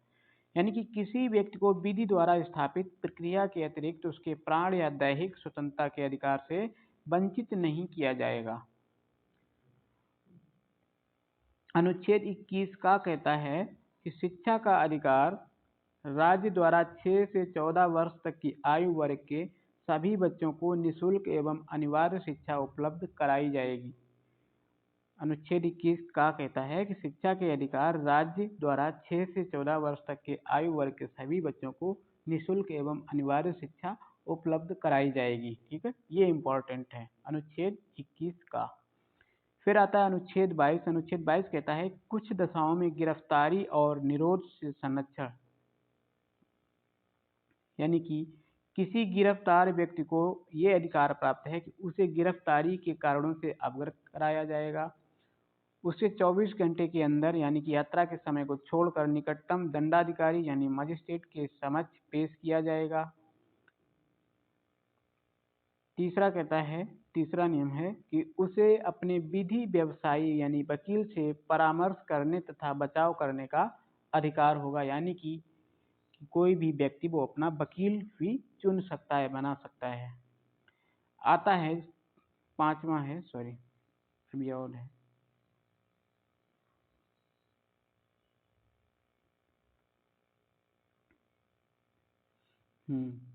यानी कि किसी व्यक्ति को विधि द्वारा स्थापित प्रक्रिया के अतिरिक्त उसके प्राण या दैहिक स्वतंत्रता के अधिकार से वंचित नहीं किया जाएगा। अनुच्छेद 21 का कहता है कि शिक्षा का अधिकार राज्य द्वारा 6 से 14 वर्ष तक की आयु वर्ग के सभी बच्चों को निःशुल्क एवं अनिवार्य शिक्षा उपलब्ध कराई जाएगी। अनुच्छेद 21 का कहता है कि शिक्षा के अधिकार राज्य द्वारा 6 से 14 वर्ष तक के आयु वर्ग के सभी बच्चों को निःशुल्क एवं अनिवार्य शिक्षा उपलब्ध कराई जाएगी। ठीक है, ये इम्पोर्टेंट है अनुच्छेद 21 का। फिर आता है अनुच्छेद 22। अनुच्छेद 22 कहता है कुछ दशाओं में गिरफ्तारी और निरोध से संरक्षण, यानी कि किसी गिरफ्तार व्यक्ति को ये अधिकार प्राप्त है कि उसे गिरफ्तारी के कारणों से अवगत कराया जाएगा। उसे 24 घंटे के अंदर यानी कि यात्रा के समय को छोड़कर निकटतम दंडाधिकारी यानी मजिस्ट्रेट के समक्ष पेश किया जाएगा। तीसरा नियम है कि उसे अपने विधि व्यवसायी यानी वकील से परामर्श करने तथा बचाव करने का अधिकार होगा, यानी कि कोई भी व्यक्ति वो अपना वकील भी चुन सकता है, बना सकता है। आता है 5वां है, अभी और है।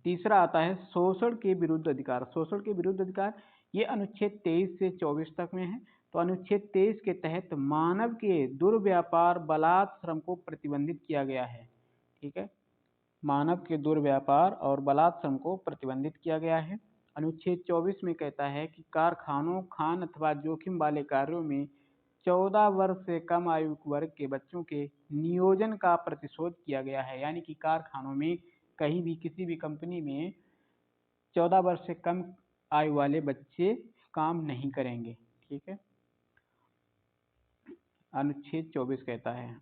तीसरा आता है शोषण के विरुद्ध अधिकार। शोषण के विरुद्ध अधिकार ये अनुच्छेद 23 से 24 तक में है। तो अनुच्छेद 23 के तहत मानव के दुर्व्यापार, बलात् श्रम को प्रतिबंधित किया गया है। ठीक है, मानव के दुर्व्यापार और बलात् श्रम को प्रतिबंधित किया गया है। अनुच्छेद 24 में कहता है कि कारखानों, खान अथवा जोखिम वाले कार्यों में 14 वर्ष से कम आयु वर्ग के बच्चों के नियोजन का प्रतिशोध किया गया है, यानी कि कारखानों में कहीं भी किसी भी कंपनी में 14 वर्ष से कम आयु वाले बच्चे काम नहीं करेंगे। ठीक है, अनुच्छेद 24 कहता है।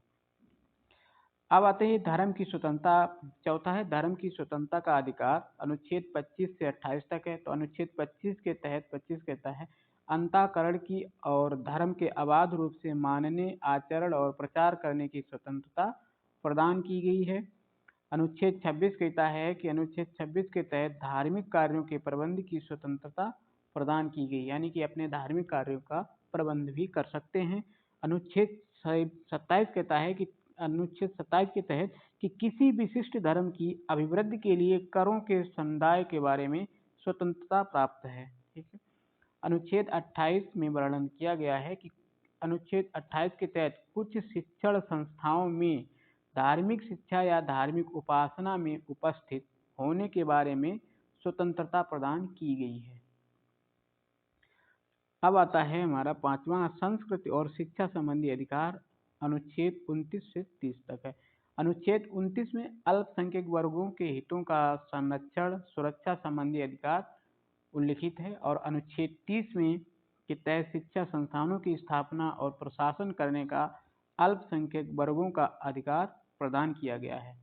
अब आते हैं धर्म की स्वतंत्रता। चौथा है धर्म की स्वतंत्रता का अधिकार। अनुच्छेद 25 से 28 तक है। तो अनुच्छेद 25 के तहत 25 कहता है अंतःकरण की और धर्म के अबाध रूप से मानने, आचरण और प्रचार करने की स्वतंत्रता प्रदान की गई है। अनुच्छेद 26 कहता है कि अनुच्छेद 26 के तहत धार्मिक कार्यों के प्रबंध की स्वतंत्रता प्रदान की गई, यानी कि अपने धार्मिक कार्यों का प्रबंध भी कर सकते हैं। अनुच्छेद 27 कहता है कि अनुच्छेद 27 के तहत कि किसी विशिष्ट धर्म की अभिवृद्धि के लिए करों के समुदाय के बारे में स्वतंत्रता प्राप्त है। ठीक है, अनुच्छेद 28 में वर्णन किया गया है कि अनुच्छेद 28 के तहत कुछ शिक्षण संस्थाओं में धार्मिक शिक्षा या धार्मिक उपासना में उपस्थित होने के बारे में स्वतंत्रता प्रदान की गई है। अब आता है हमारा 5वां संस्कृति और शिक्षा संबंधी अधिकार। अनुच्छेद 29 से 30 तक है। अनुच्छेद 29 में अल्पसंख्यक वर्गों के हितों का संरक्षण, सुरक्षा संबंधी अधिकार उल्लिखित है। और अनुच्छेद 30 में के तहत शिक्षा संस्थानों की स्थापना और प्रशासन करने का अल्पसंख्यक वर्गों का अधिकार प्रदान किया गया है।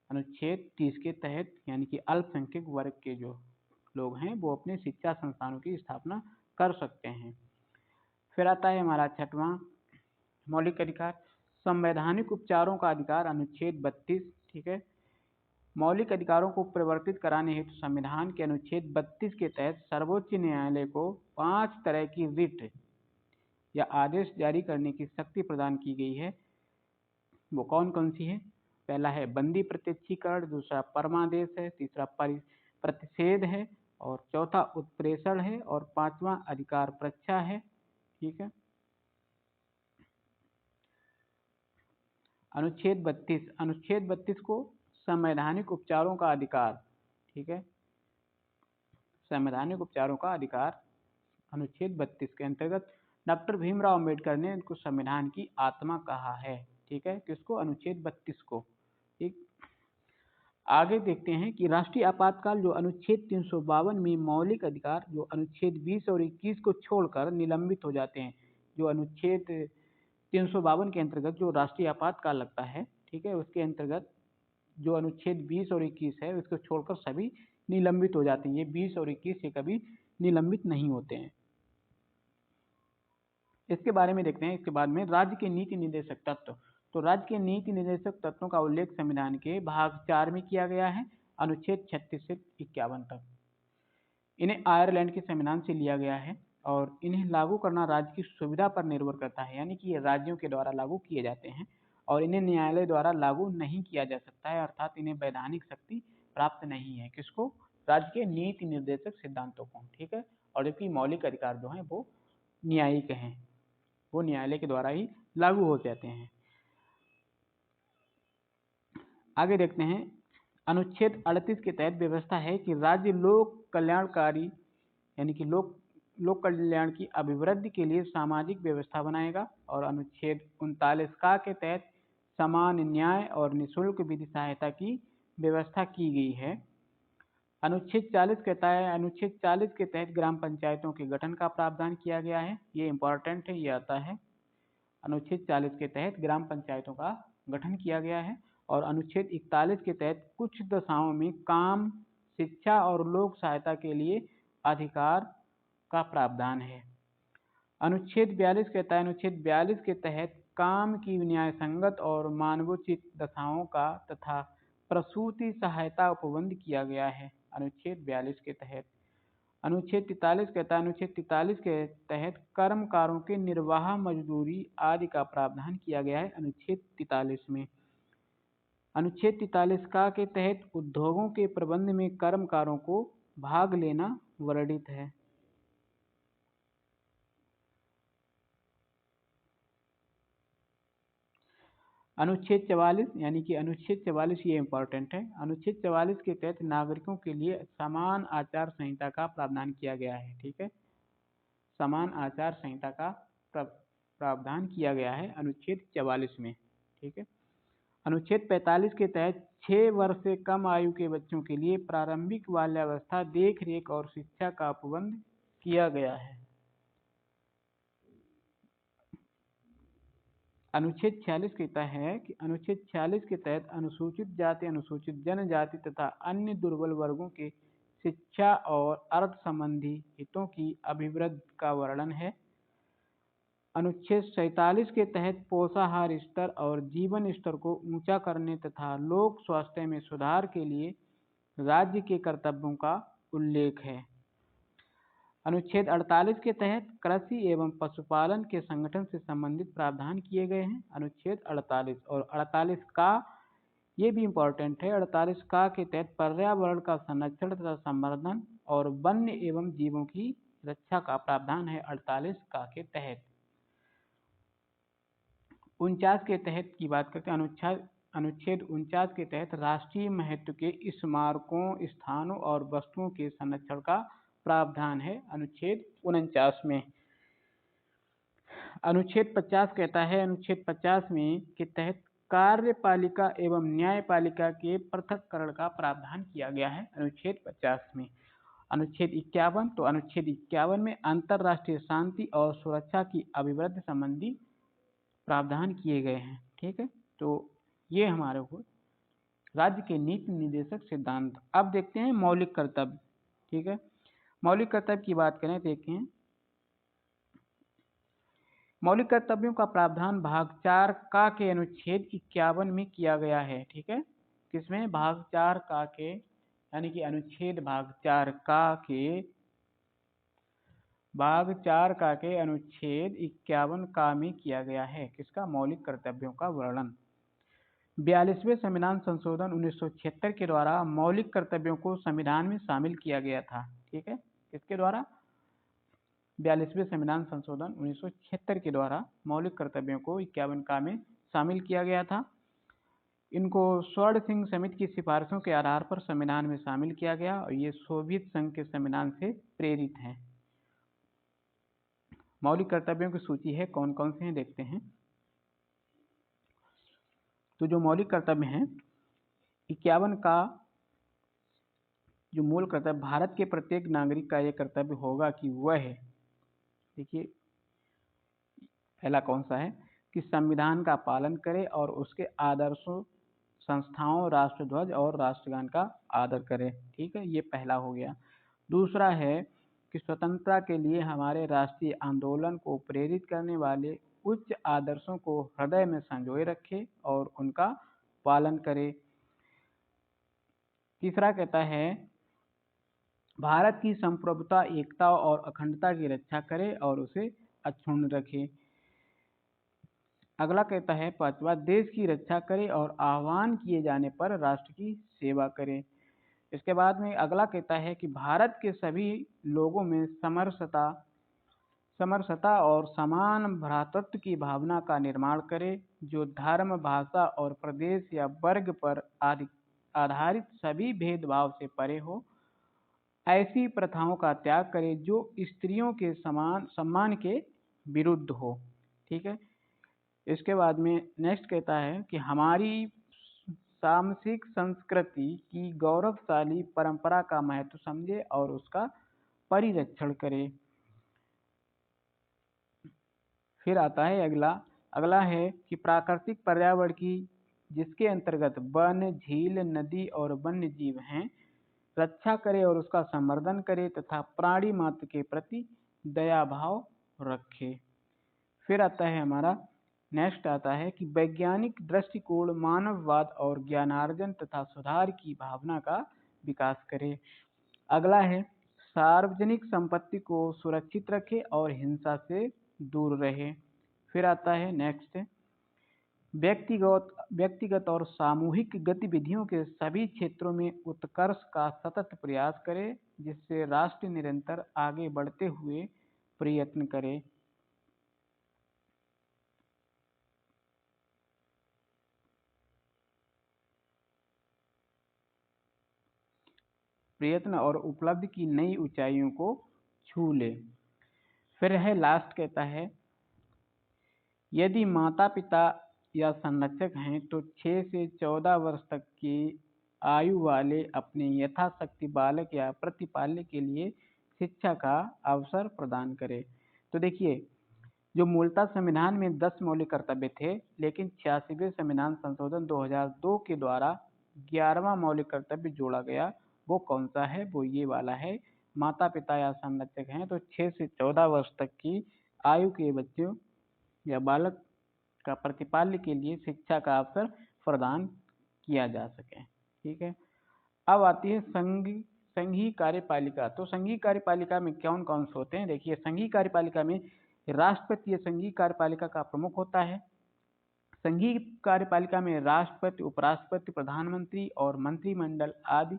अनुच्छेद 30 के तहत यानी कि अल्पसंख्यक वर्ग के जो लोग हैं वो अपने शिक्षा संस्थानों की स्थापना कर सकते हैं। फिर आता है हमारा 6वां मौलिक अधिकार, संवैधानिक उपचारों का अधिकार। अनुच्छेद 32। ठीक है, मौलिक अधिकारों को परिवर्तित कराने हेतु संविधान के अनुच्छेद 32 के तहत सर्वोच्च न्यायालय को 5 तरह की रिट या आदेश जारी करने की शक्ति प्रदान की गई है। वो कौन कौन सी है? पहला है बंदी प्रत्यक्षीकरण, दूसरा परमादेश है, तीसरा प्रतिषेध है, और चौथा उत्प्रेषण है, और 5वां अधिकार परीक्षा है। ठीक है, अनुच्छेद 32 को संवैधानिक उपचारों का अधिकार, ठीक है, संवैधानिक उपचारों का अधिकार अनुच्छेद 32 के अंतर्गत डॉक्टर भीमराव अंबेडकर ने इनको संविधान की आत्मा कहा है, ठीक है, किसको, अनुच्छेद 32 को। ठीक, आगे देखते हैं कि राष्ट्रीय आपातकाल जो अनुच्छेद 352 में मौलिक अधिकार जो अनुच्छेद 20 और 21 को छोड़कर निलंबित हो जाते हैं, जो अनुच्छेद 352 के अंतर्गत जो राष्ट्रीय आपातकाल लगता है, ठीक है, उसके अंतर्गत जो अनुच्छेद 20 और 21 है उसको छोड़कर सभी निलंबित हो जाते हैं। ये 20 और 21 से कभी निलंबित नहीं होते हैं। इसके बारे में देखते हैं। इसके बाद में राज्य के नीति निर्देशक तत्व, तो राज्य के नीति निर्देशक तत्वों का उल्लेख संविधान के भाग 4 में किया गया है, अनुच्छेद 36 से 51 तक। इन्हें आयरलैंड के संविधान से लिया गया है और इन्हें लागू करना राज्य की सुविधा पर निर्भर करता है, यानी कि ये राज्यों के द्वारा लागू किए जाते हैं और इन्हें न्यायालय द्वारा लागू नहीं किया जा सकता है, अर्थात इन्हें वैधानिक शक्ति प्राप्त नहीं है। किसको, राज्य के नीति निर्देशक सिद्धांतों को, ठीक है। और जबकि मौलिक अधिकार जो हैं वो न्यायिक हैं, वो न्यायालय के द्वारा ही लागू हो जाते हैं। आगे देखते हैं। अनुच्छेद 38 के तहत व्यवस्था है कि राज्य लोक कल्याणकारी यानी कि लोक कल्याण की अभिवृद्धि के लिए सामाजिक व्यवस्था बनाएगा। और अनुच्छेद 39 का के तहत समान न्याय और निःशुल्क विधि सहायता की व्यवस्था की गई है। अनुच्छेद 40 कहता है, अनुच्छेद 40 के तहत ग्राम पंचायतों के गठन का प्रावधान किया गया है। ये इंपॉर्टेंट है, ये आता है। अनुच्छेद 40 के तहत ग्राम पंचायतों का गठन किया गया है। और अनुच्छेद 41 के तहत कुछ दशाओं में काम, शिक्षा और लोक सहायता के लिए अधिकार का प्रावधान है। अनुच्छेद 42 कहता है, अनुच्छेद 42 के तहत काम की न्याय संगत और मानवोचित दशाओं का तथा प्रसूति सहायता उपबंध किया गया है, अनुच्छेद 42 के तहत। अनुच्छेद 43 कहता है, अनुच्छेद 43 के तहत कर्मकारों के निर्वाह मजदूरी आदि का प्रावधान किया गया है, अनुच्छेद 43 में। अनुच्छेद 43 का के तहत उद्योगों के प्रबंध में कर्मकारों को भाग लेना वर्णित है। अनुच्छेद 44 यानी कि अनुच्छेद 44 ये इंपॉर्टेंट है। अनुच्छेद 44 के तहत नागरिकों के लिए समान आचार संहिता का प्रावधान किया गया है, ठीक है, समान आचार संहिता का प्रावधान किया गया है अनुच्छेद 44 में, ठीक है। अनुच्छेद 45 के तहत 6 वर्ष से कम आयु के बच्चों के लिए प्रारंभिक बाल्यावस्था, देख रेख और शिक्षा का उपबंध किया गया है। अनुच्छेद 46 कहता है कि अनुच्छेद 46 के तहत अनुसूचित जाति, अनुसूचित जनजाति तथा अन्य दुर्बल वर्गों के शिक्षा और अर्थ संबंधी हितों की अभिवृद्धि का वर्णन है। अनुच्छेद 47 के तहत पोषाहार स्तर और जीवन स्तर को ऊंचा करने तथा लोक स्वास्थ्य में सुधार के लिए राज्य के कर्तव्यों का उल्लेख है। अनुच्छेद 48 के तहत कृषि एवं पशुपालन के संगठन से संबंधित प्रावधान किए गए हैं, अनुच्छेद 48। और 48 का ये भी इम्पोर्टेंट है, 48 का के तहत पर्यावरण का संरक्षण तथा संवर्धन और वन्य एवं जीवों की रक्षा का प्रावधान है 48 का के तहत। 49 के तहत की बात करते हैं। अनुच्छेद 49 के तहत राष्ट्रीय महत्व के स्मारकों, स्थानों और वस्तुओं के संरक्षण का प्रावधान है, अनुच्छेद 49 में। अनुच्छेद 50 कहता है, अनुच्छेद 50 में के तहत कार्यपालिका एवं न्यायपालिका के पृथक्करण का प्रावधान किया गया है, अनुच्छेद 50 में। अनुच्छेद 51, तो अनुच्छेद 51 में अंतर्राष्ट्रीय शांति और सुरक्षा की अभिवृद्धि संबंधी प्रावधान किए गए हैं, ठीक है। तो ये हमारे को राज्य के नीति निर्देशक सिद्धांत। अब देखते हैं मौलिक कर्तव्य, ठीक है। मौलिक कर्तव्य की बात करें, देखें मौलिक कर्तव्यों का प्रावधान भाग 4 का के अनुच्छेद 51 में किया गया है, ठीक है। किसमें, भाग 4 का के यानी कि अनुच्छेद भाग 4 का के अनुच्छेद 51 का में किया गया है। किसका, मौलिक कर्तव्यों का वर्णन। 42वें संविधान संशोधन 1976 के द्वारा मौलिक कर्तव्यों को संविधान में शामिल किया गया था, ठीक है। किसके द्वारा, 42वें संविधान संशोधन 1976 के द्वारा मौलिक कर्तव्यों को 51 का में शामिल किया गया था। इनको स्वर्ण सिंह समिति की सिफारिशों के आधार पर संविधान में शामिल किया गया और ये सोवियत संघ के संविधान से प्रेरित हैं। मौलिक कर्तव्यों की सूची है, कौन कौन से हैं देखते हैं। तो जो मौलिक कर्तव्य हैं 51 का जो मूल कर्तव्य, भारत के प्रत्येक नागरिक का यह कर्तव्य होगा कि वह, देखिए पहला कौन सा है कि संविधान का पालन करे और उसके आदर्शों, संस्थाओं, राष्ट्रध्वज और राष्ट्रगान का आदर करे। ठीक है, ये पहला हो गया। दूसरा है कि स्वतंत्रता के लिए हमारे राष्ट्रीय आंदोलन को प्रेरित करने वाले उच्च आदर्शों को हृदय में संजोए रखे और उनका पालन करे। तीसरा कहता है भारत की संप्रभुता, एकता और अखंडता की रक्षा करे और उसे अक्षुण्ण रखे। अगला कहता है पांचवा, देश की रक्षा करे और आह्वान किए जाने पर राष्ट्र की सेवा करे। इसके बाद में अगला कहता है कि भारत के सभी लोगों में समरसता और समान भ्रातृत्व की भावना का निर्माण करे, जो धर्म, भाषा और प्रदेश या वर्ग पर आधारित सभी भेदभाव से परे हो। ऐसी प्रथाओं का त्याग करे जो स्त्रियों के समान सम्मान के विरुद्ध हो। ठीक है, इसके बाद में नेक्स्ट कहता है कि हमारी सामसिक संस्कृति की गौरवशाली परंपरा का महत्व समझे और उसका परिरक्षण करे। फिर आता है अगला है कि प्राकृतिक पर्यावरण की, जिसके अंतर्गत वन, झील, नदी और वन्य जीव हैं, रक्षा करे और उसका संवर्धन करे तथा प्राणी मात्र के प्रति दया भाव रखे। फिर आता है हमारा नेक्स्ट आता है कि वैज्ञानिक दृष्टिकोण, मानववाद और ज्ञानार्जन तथा सुधार की भावना का विकास करे। अगला है सार्वजनिक संपत्ति को सुरक्षित रखे और हिंसा से दूर रहे। फिर आता है नेक्स्ट व्यक्तिगत और सामूहिक गतिविधियों के सभी क्षेत्रों में उत्कर्ष का सतत प्रयास करे, जिससे राष्ट्र निरंतर आगे बढ़ते हुए प्रयत्न करे। प्रयत्न और उपलब्धि की नई ऊंचाइयों को छू ले। फिर है लास्ट कहता है यदि माता पिता या संरक्षक हैं तो 6 से 14 वर्ष तक की आयु वाले अपने यथाशक्ति बालक या प्रतिपाल्य के लिए शिक्षा का अवसर प्रदान करे। तो देखिए जो मूलतः संविधान में 10 मौलिक कर्तव्य थे, लेकिन 86वें संविधान संशोधन 2002 के द्वारा 11वां मौलिक कर्तव्य जोड़ा गया। वो कौन सा है? वो ये वाला है, माता पिता या संरक्षक हैं तो 6 से 14 वर्ष तक की आयु के बच्चों या बालक का प्रतिपाल्य के लिए शिक्षा का अवसर प्रदान किया जा सके। ठीक है, अब आती है संघीय कार्यपालिका। तो संघीय कार्यपालिका में कौन कौन से होते हैं? देखिए संघीय कार्यपालिका में राष्ट्रपति संघीय कार्यपालिका का प्रमुख होता है। संघीय कार्यपालिका में राष्ट्रपति, उपराष्ट्रपति, प्रधानमंत्री और मंत्रिमंडल आदि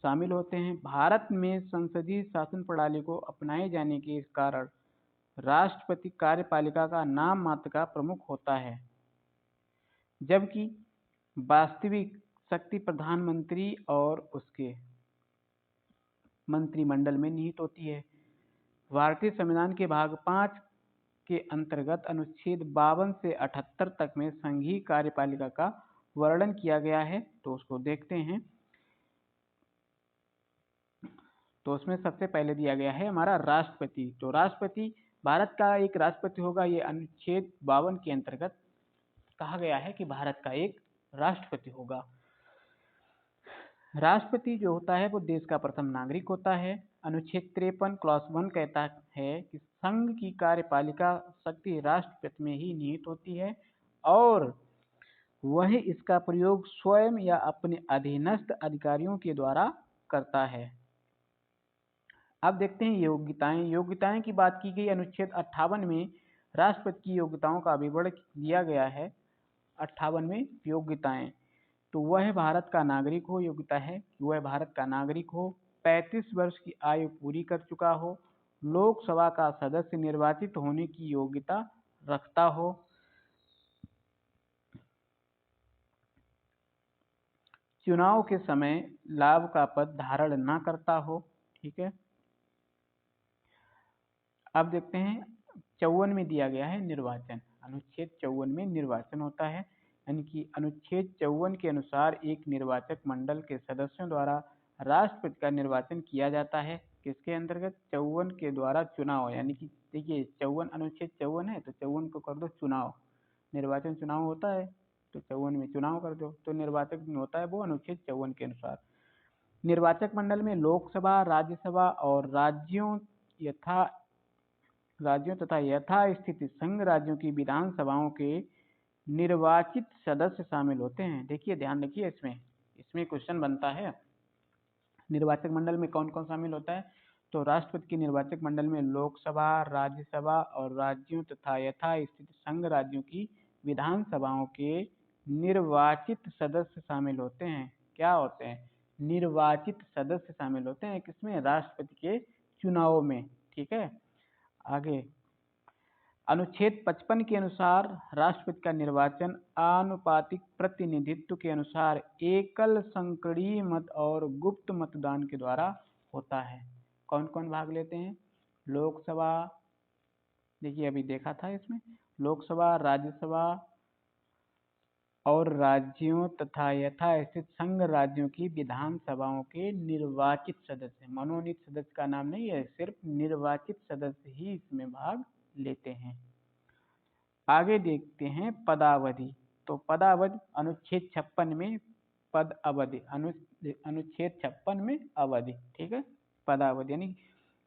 शामिल होते हैं। भारत में संसदीय शासन प्रणाली को अपनाए जाने के कारण राष्ट्रपति कार्यपालिका का नाम मात्र का प्रमुख होता है, जबकि वास्तविक शक्ति प्रधानमंत्री और उसके मंत्रिमंडल में निहित होती है। भारतीय संविधान के भाग 5 के अंतर्गत अनुच्छेद 52 से 78 तक में संघीय कार्यपालिका का वर्णन किया गया है, तो उसको देखते हैं। तो उसमें सबसे पहले दिया गया है हमारा राष्ट्रपति। तो राष्ट्रपति भारत का एक राष्ट्रपति होगा, ये अनुच्छेद 52 के अंतर्गत कहा गया है कि भारत का एक राष्ट्रपति होगा। राष्ट्रपति जो होता है वो देश का प्रथम नागरिक होता है। अनुच्छेद 53 क्लॉज 1 कहता है कि संघ की कार्यपालिका शक्ति राष्ट्रपति में ही निहित होती है और वह इसका प्रयोग स्वयं या अपने अधीनस्थ अधिकारियों के द्वारा करता है। अब देखते हैं योग्यताएं की बात की गई। अनुच्छेद 58 में राष्ट्रपति की योग्यताओं का विवरण दिया गया है। 58 में योग्यताएं, तो वह भारत का नागरिक हो, योग्यता है कि वह भारत का नागरिक हो, 35 वर्ष की आयु पूरी कर चुका हो, लोकसभा का सदस्य निर्वाचित होने की योग्यता रखता हो, चुनाव के समय लाभ का पद धारण न करता हो। ठीक है, अब देखते हैं 54 में दिया गया है निर्वाचन। अनुच्छेद 54 में निर्वाचन होता है, यानी कि अनुच्छेद 54 के अनुसार एक निर्वाचक मंडल के सदस्यों द्वारा राष्ट्रपति का निर्वाचन किया जाता है। किसके अंतर्गत? 54 के द्वारा चुनाव, यानी कि देखिए 54 अनुच्छेद 54 है तो 54 को कर दो चुनाव, निर्वाचन चुनाव होता है तो 54 में चुनाव कर दो, तो निर्वाचक होता है वो अनुच्छेद 54 के अनुसार। निर्वाचक मंडल में लोकसभा, राज्यसभा और राज्यों तथा यथास्थिति संघ राज्यों की विधानसभाओं के निर्वाचित सदस्य शामिल होते हैं। देखिए ध्यान रखिए, इसमें क्वेश्चन बनता है निर्वाचक मंडल में कौन कौन शामिल होता है। तो राष्ट्रपति के निर्वाचक मंडल में लोकसभा, राज्यसभा और राज्यों तथा यथास्थिति संघ राज्यों की विधानसभाओं के निर्वाचित सदस्य शामिल होते हैं। क्या होते हैं? निर्वाचित सदस्य शामिल होते हैं किसमें? राष्ट्रपति के चुनाव में। ठीक है, आगे अनुच्छेद 55 के अनुसार राष्ट्रपति का निर्वाचन आनुपातिक प्रतिनिधित्व के अनुसार एकल संकरीय मत और गुप्त मतदान के द्वारा होता है। कौन कौन भाग लेते हैं? लोकसभा, देखिए अभी देखा था इसमें, लोकसभा, राज्यसभा और राज्यों तथा यथास्थित संघ राज्यों की विधानसभाओं के निर्वाचित सदस्य, मनोनीत सदस्य का नाम नहीं है, सिर्फ निर्वाचित सदस्य ही इसमें भाग लेते हैं। आगे देखते हैं पदावधि। तो पदावधि अनुच्छेद 56 में पद अवधि, अनुच्छेद 56 में अवधि। ठीक है, पदावधि यानी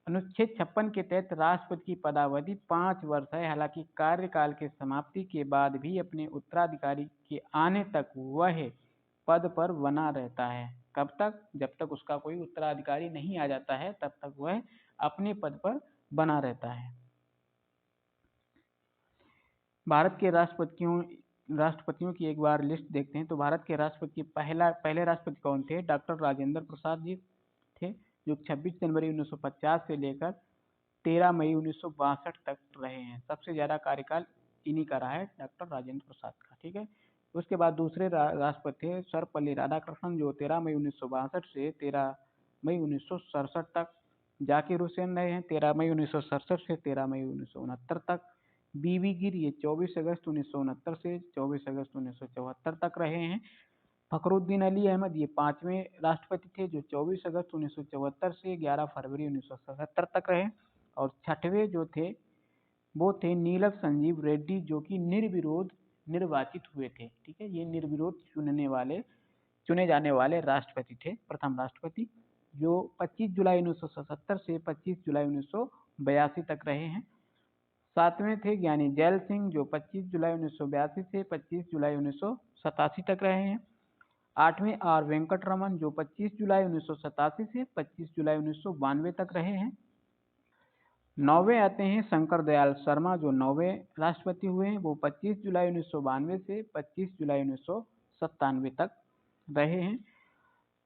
अनुच्छेद 56 के तहत राष्ट्रपति की पदावधि 5 वर्ष है। हालांकि कार्यकाल के समाप्ति के बाद भी अपने उत्तराधिकारी के आने तक वह पद पर बना रहता है। कब तक? जब तक उसका कोई उत्तराधिकारी नहीं आ जाता है तब तक वह अपने पद पर बना रहता है। भारत के राष्ट्रपतियों की एक बार लिस्ट देखते हैं। तो भारत के राष्ट्रपति पहले राष्ट्रपति कौन थे? डॉक्टर राजेंद्र प्रसाद जी थे, जो 26 जनवरी 1950 से लेकर 13 मई 1962 तक रहे हैं। सबसे ज्यादा कार्यकाल इन्हीं का रहा है, डॉक्टर राजेंद्र प्रसाद का। ठीक है, उसके बाद दूसरे राष्ट्रपति थे सर्वपल्ली राधाकृष्णन, जो 13 मई 1962 से 13 मई 1967 तक। जाकिर हुसैन रहे हैं 13 मई 1967 से 13 मई 1969 तक। बीबी गिर ये 24 अगस्त 1969 से 24 अगस्त 1974 तक रहे हैं। फखरुद्दीन अली अहमद ये 5वें राष्ट्रपति थे, जो 24 अगस्त 1974 से 11 फरवरी 1977 तक रहे। और 6वें जो थे वो थे नीलम संजीव रेड्डी, जो कि निर्विरोध निर्वाचित हुए थे। ठीक है, ये निर्विरोध चुने जाने वाले राष्ट्रपति थे, प्रथम राष्ट्रपति, जो 25 जुलाई 1977 से 25 जुलाई 1982 तक रहे हैं। 7वें थे ज्ञानी जैल सिंह, जो 25 जुलाई 1982 से 25 जुलाई 1987 तक रहे हैं। 8वें आर वेंकट रमन, जो 25 जुलाई 1987 से 25 जुलाई 1992 तक रहे हैं। 9वें आते हैं शंकर दयाल शर्मा, जो 9वें राष्ट्रपति हुए हैं, वो 25 जुलाई 1992 से 25 जुलाई 1997 तक रहे हैं।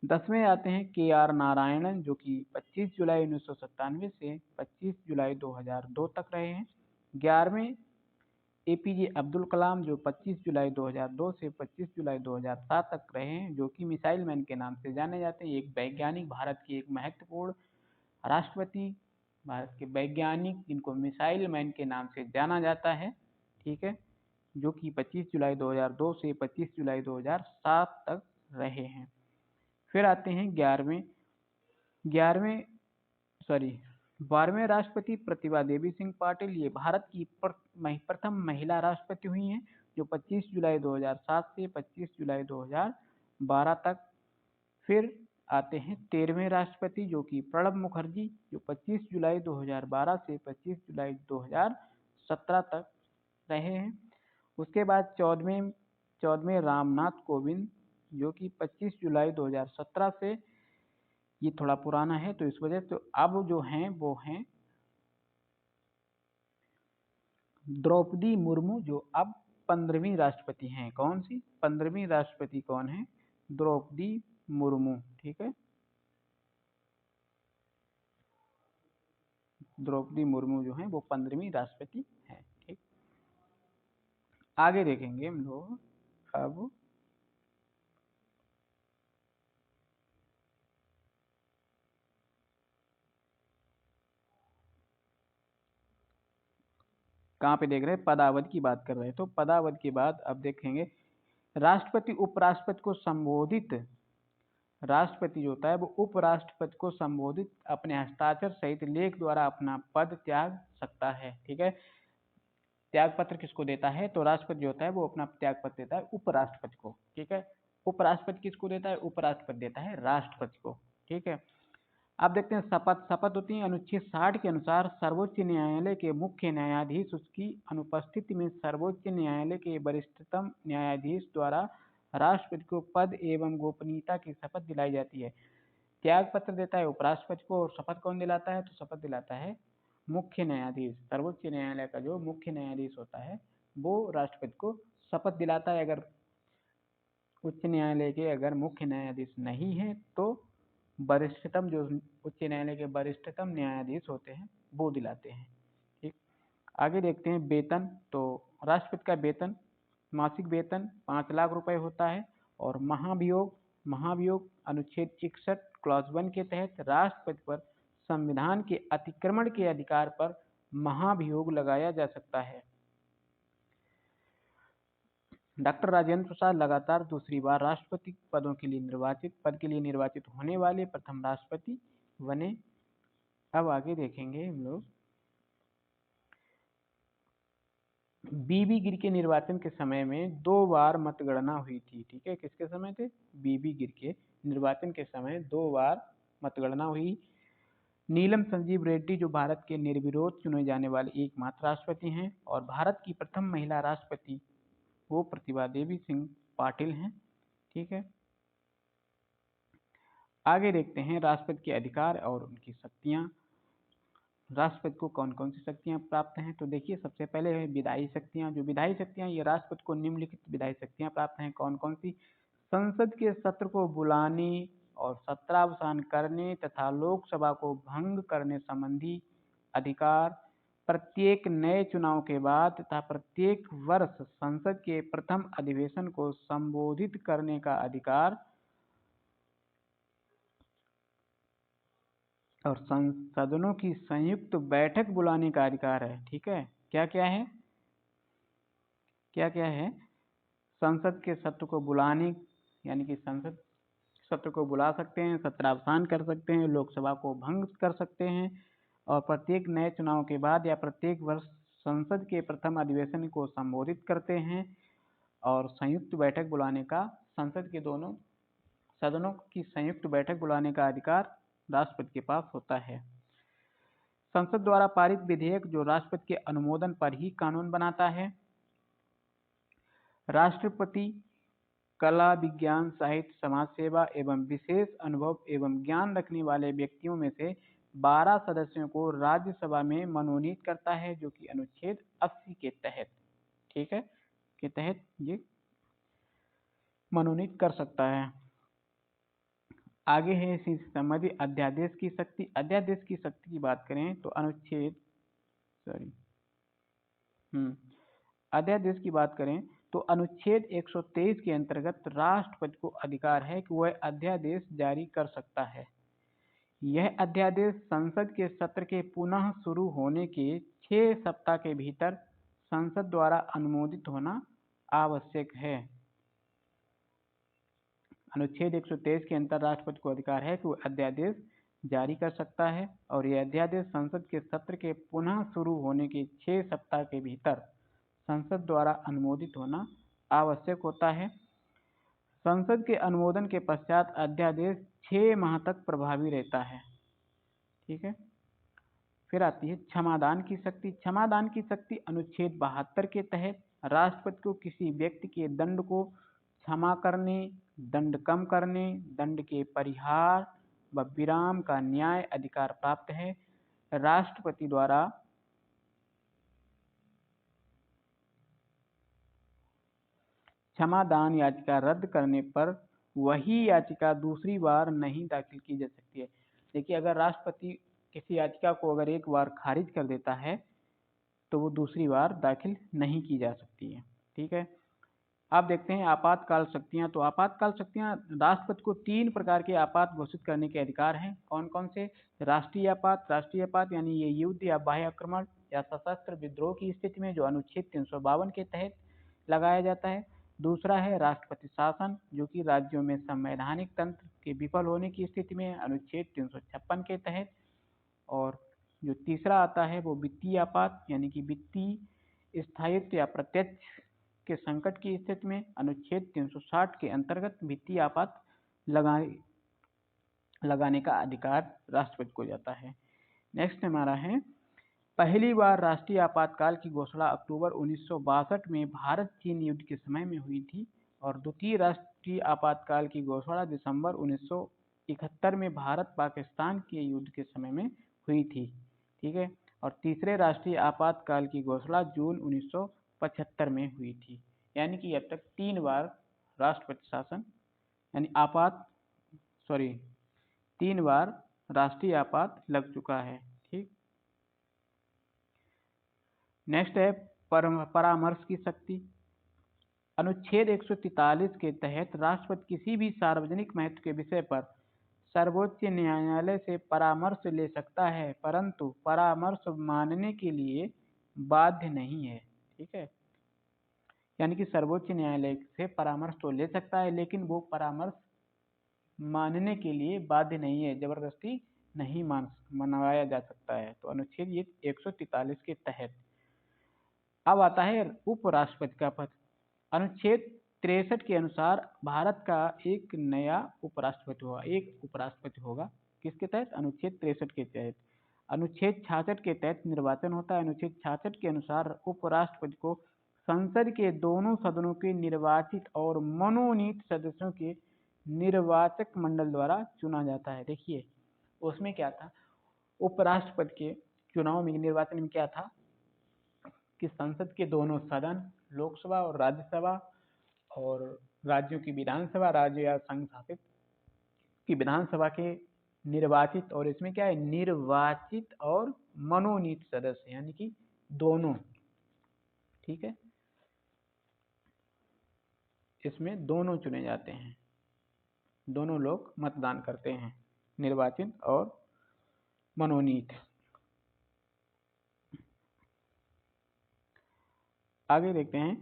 10वें आते हैं के आर नारायणन, जो कि 25 जुलाई 1997 से 25 जुलाई 2002 तक रहे हैं। 11वें एपीजे अब्दुल कलाम, जो 25 जुलाई 2002 से 25 जुलाई 2007 तक रहे हैं, जो कि मिसाइल मैन के नाम से जाने जाते हैं। एक वैज्ञानिक, भारत की एक महत्वपूर्ण राष्ट्रपति, भारत के वैज्ञानिक जिनको मिसाइल मैन के नाम से जाना जाता है। ठीक है, जो कि 25 जुलाई 2002 से 25 जुलाई 2007 तक रहे हैं। फिर आते हैं 12वें राष्ट्रपति प्रतिभा देवी सिंह पाटिल, ये भारत की प्रथम महिला राष्ट्रपति हुई हैं, जो 25 जुलाई 2007 से 25 जुलाई 2012 तक। फिर आते हैं 13वें राष्ट्रपति, जो कि प्रणब मुखर्जी, जो 25 जुलाई 2012 से 25 जुलाई 2017 तक रहे हैं। उसके बाद 14वें रामनाथ कोविंद, जो कि 25 जुलाई 2017 से, ये थोड़ा पुराना है तो इस वजह से, अब जो हैं वो हैं द्रौपदी मुर्मू, जो अब 15वीं राष्ट्रपति हैं। कौन सी 15वीं राष्ट्रपति कौन है? द्रौपदी मुर्मू। ठीक है, द्रौपदी मुर्मू जो है वो 15वीं राष्ट्रपति हैं। ठीक, आगे देखेंगे हम लोग अब कहाँ पे देख रहे हैं, पदावधि की बात कर रहे हैं। तो पदावधि के बाद अब देखेंगे राष्ट्रपति उपराष्ट्रपति को संबोधित, राष्ट्रपति जो होता है वो उपराष्ट्रपति को संबोधित अपने हस्ताक्षर सहित लेख द्वारा अपना पद त्याग सकता है। ठीक है, त्याग पत्र किसको देता है, तो राष्ट्रपति जो होता है वो अपना त्याग पत्र देता है उपराष्ट्रपति को। ठीक है, उपराष्ट्रपति किसको देता है, उपराष्ट्रपति देता है राष्ट्रपति को। ठीक है, अब देखते हैं शपथ। शपथ होती है अनुच्छेद 60 के अनुसार सर्वोच्च न्यायालय के मुख्य न्यायाधीश उसकी अनुपस्थिति में सर्वोच्च न्यायालय के वरिष्ठतम न्यायाधीश द्वारा राष्ट्रपति को पद एवं गोपनीयता की शपथ दिलाई जाती है। त्याग पत्र देता है उपराष्ट्रपति को और शपथ कौन दिलाता है, तो शपथ दिलाता है मुख्य न्यायाधीश। सर्वोच्च न्यायालय का जो मुख्य न्यायाधीश होता है वो राष्ट्रपति को शपथ दिलाता है। अगर उच्च न्यायालय के अगर मुख्य न्यायाधीश नहीं है तो वरिष्ठतम, जो उच्च न्यायालय के वरिष्ठतम न्यायाधीश होते हैं वो दिलाते हैं। ठीक, आगे देखते हैं वेतन। तो राष्ट्रपति का वेतन, मासिक वेतन 5 लाख रुपए होता है। और महाभियोग अनुच्छेद 61 क्लॉज 1 के तहत राष्ट्रपति पर संविधान के अतिक्रमण के अधिकार पर महाभियोग लगाया जा सकता है। डॉक्टर राजेंद्र प्रसाद लगातार दूसरी बार राष्ट्रपति पद के लिए निर्वाचित होने वाले प्रथम राष्ट्रपति बने। अब आगे देखेंगे हम लोग बीबी गिर के निर्वाचन के समय में 2 बार मतगणना हुई थी। ठीक है, किसके समय थे, बीबी गिर के निर्वाचन के समय 2 बार मतगणना हुई। नीलम संजीव रेड्डी जो भारत के निर्विरोध चुने जाने वाले एकमात्र राष्ट्रपति हैं, और भारत की प्रथम महिला राष्ट्रपति वो प्रतिभा देवी सिंह पाटिल हैं। ठीक है, आगे देखते हैं राष्ट्रपति के अधिकार और उनकी शक्तियां। राष्ट्रपति को कौन कौन सी शक्तियां प्राप्त हैं, तो देखिए सबसे पहले है विधायी शक्तियां। जो विधायी शक्तियां, ये राष्ट्रपति को निम्नलिखित विधायी शक्तियां प्राप्त हैं। कौन कौन सी, संसद के सत्र को बुलाने और सत्रावसान करने तथा लोकसभा को भंग करने संबंधी अधिकार, प्रत्येक नए चुनाव के बाद तथा प्रत्येक वर्ष संसद के प्रथम अधिवेशन को संबोधित करने का अधिकार, और संसदों की संयुक्त बैठक बुलाने का अधिकार है। ठीक है, क्या क्या है, क्या क्या है, संसद के सत्र को बुलाने, यानी कि संसद सत्र को बुला सकते हैं, सत्रावसान कर सकते हैं, लोकसभा को भंग कर सकते हैं, और प्रत्येक नए चुनाव के बाद या प्रत्येक वर्ष संसद के प्रथम अधिवेशन को संबोधित करते हैं, और संयुक्त बैठक बुलाने का, संसद के दोनों सदनों की संयुक्त बैठक बुलाने का अधिकार राष्ट्रपति के पास होता है। संसद द्वारा पारित विधेयक जो राष्ट्रपति के अनुमोदन पर ही कानून बनाता है। राष्ट्रपति कला, विज्ञान, साहित्य, समाज सेवा एवं विशेष अनुभव एवं ज्ञान रखने वाले व्यक्तियों में से 12 सदस्यों को राज्यसभा में मनोनीत करता है, जो कि अनुच्छेद 80 के तहत, ठीक है, के तहत ये मनोनीत कर सकता है। आगे है इसी से संबंधित अध्यादेश की शक्ति। अध्यादेश की शक्ति की बात करें तो अनुच्छेद अध्यादेश की बात करें तो अनुच्छेद 123 के अंतर्गत राष्ट्रपति को अधिकार है कि वह अध्यादेश जारी कर सकता है। यह अध्यादेश संसद के सत्र के पुनः शुरू होने के 6 सप्ताह के भीतर संसद द्वारा अनुमोदित होना आवश्यक है। अनुच्छेद 123 के अंतर राष्ट्रपति को अधिकार है कि वह अध्यादेश जारी कर सकता है, और यह अध्यादेश संसद के सत्र के पुनः शुरू होने के 6 सप्ताह के भीतर संसद द्वारा अनुमोदित होना आवश्यक होता है। संसद के अनुमोदन के पश्चात अध्यादेश 6 माह तक प्रभावी रहता है। ठीक है, फिर आती है क्षमादान की शक्ति। क्षमादान की शक्ति अनुच्छेद 72 के तहत राष्ट्रपति को किसी व्यक्ति के दंड को क्षमा करने, दंड कम करने, दंड के परिहार व विराम का न्याय अधिकार प्राप्त है। राष्ट्रपति द्वारा क्षमादान याचिका रद्द करने पर वही याचिका दूसरी बार नहीं दाखिल की जा सकती है। देखिए, अगर राष्ट्रपति किसी याचिका को अगर एक बार खारिज कर देता है तो वो दूसरी बार दाखिल नहीं की जा सकती है। ठीक है, आप देखते हैं आपातकाल शक्तियां। तो आपातकाल शक्तियां, राष्ट्रपति को 3 प्रकार के आपात घोषित करने के अधिकार हैं। कौन कौन से? राष्ट्रीय आपात यानी ये युद्ध या बाह्य आक्रमण या सशस्त्र विद्रोह की स्थिति में, जो अनुच्छेद 352 के तहत लगाया जाता है। दूसरा है राष्ट्रपति शासन, जो कि राज्यों में संवैधानिक तंत्र के विफल होने की स्थिति में, अनुच्छेद 356 के तहत। और जो तीसरा आता है वो वित्तीय आपात, यानी कि वित्तीय स्थायित्व या प्रत्यक्ष के संकट की स्थिति में, अनुच्छेद 360 के अंतर्गत वित्तीय आपात लगाने का अधिकार राष्ट्रपति को जाता है। नेक्स्ट हमारा है, पहली बार राष्ट्रीय आपातकाल की घोषणा अक्टूबर 1962 में भारत चीन युद्ध के समय में हुई थी, और द्वितीय राष्ट्रीय आपातकाल की घोषणा दिसंबर 1971 में भारत पाकिस्तान के युद्ध के समय में हुई थी। ठीक है। और तीसरे राष्ट्रीय आपातकाल की घोषणा जून 1975 में हुई थी। यानी कि अब तक 3 बार राष्ट्रपति शासन यानी 3 बार राष्ट्रीय आपात लग चुका है। ठीक। नेक्स्ट है परामर्श की शक्ति। अनुच्छेद 143 के तहत राष्ट्रपति किसी भी सार्वजनिक महत्व के विषय पर सर्वोच्च न्यायालय से परामर्श ले सकता है, परंतु परामर्श मानने के लिए बाध्य नहीं है। ठीक है। यानी कि सर्वोच्च न्यायालय से परामर्श तो ले सकता है, लेकिन वो परामर्श मानने के लिए बाध्य नहीं है, जबरदस्ती नहीं मनाया जा सकता है। तो अनुच्छेद ये 143 के तहत। अब आता है उपराष्ट्रपति का पद। अनुच्छेद 63 के अनुसार भारत का एक नया उपराष्ट्रपति होगा। किसके तहत? अनुच्छेद 63 के तहत। अनुच्छेद 66 के तहत निर्वाचन होता है। अनुच्छेद 66 के अनुसार उपराष्ट्रपति को संसद के दोनों सदनों के निर्वाचित और मनोनीत सदस्यों के निर्वाचक मंडल द्वारा चुना जाता है। देखिए उसमें क्या था, उपराष्ट्रपति के चुनाव में, निर्वाचन में क्या था कि संसद के दोनों सदन, लोकसभा और राज्यसभा, और राज्यों की विधानसभा, राज्य या संघ शासित की विधानसभा के निर्वाचित, और इसमें क्या है, निर्वाचित और मनोनीत सदस्य, यानी कि दोनों। ठीक है। इसमें दोनों चुने जाते हैं, दोनों लोग मतदान करते हैं, निर्वाचित और मनोनीत। आगे देखते हैं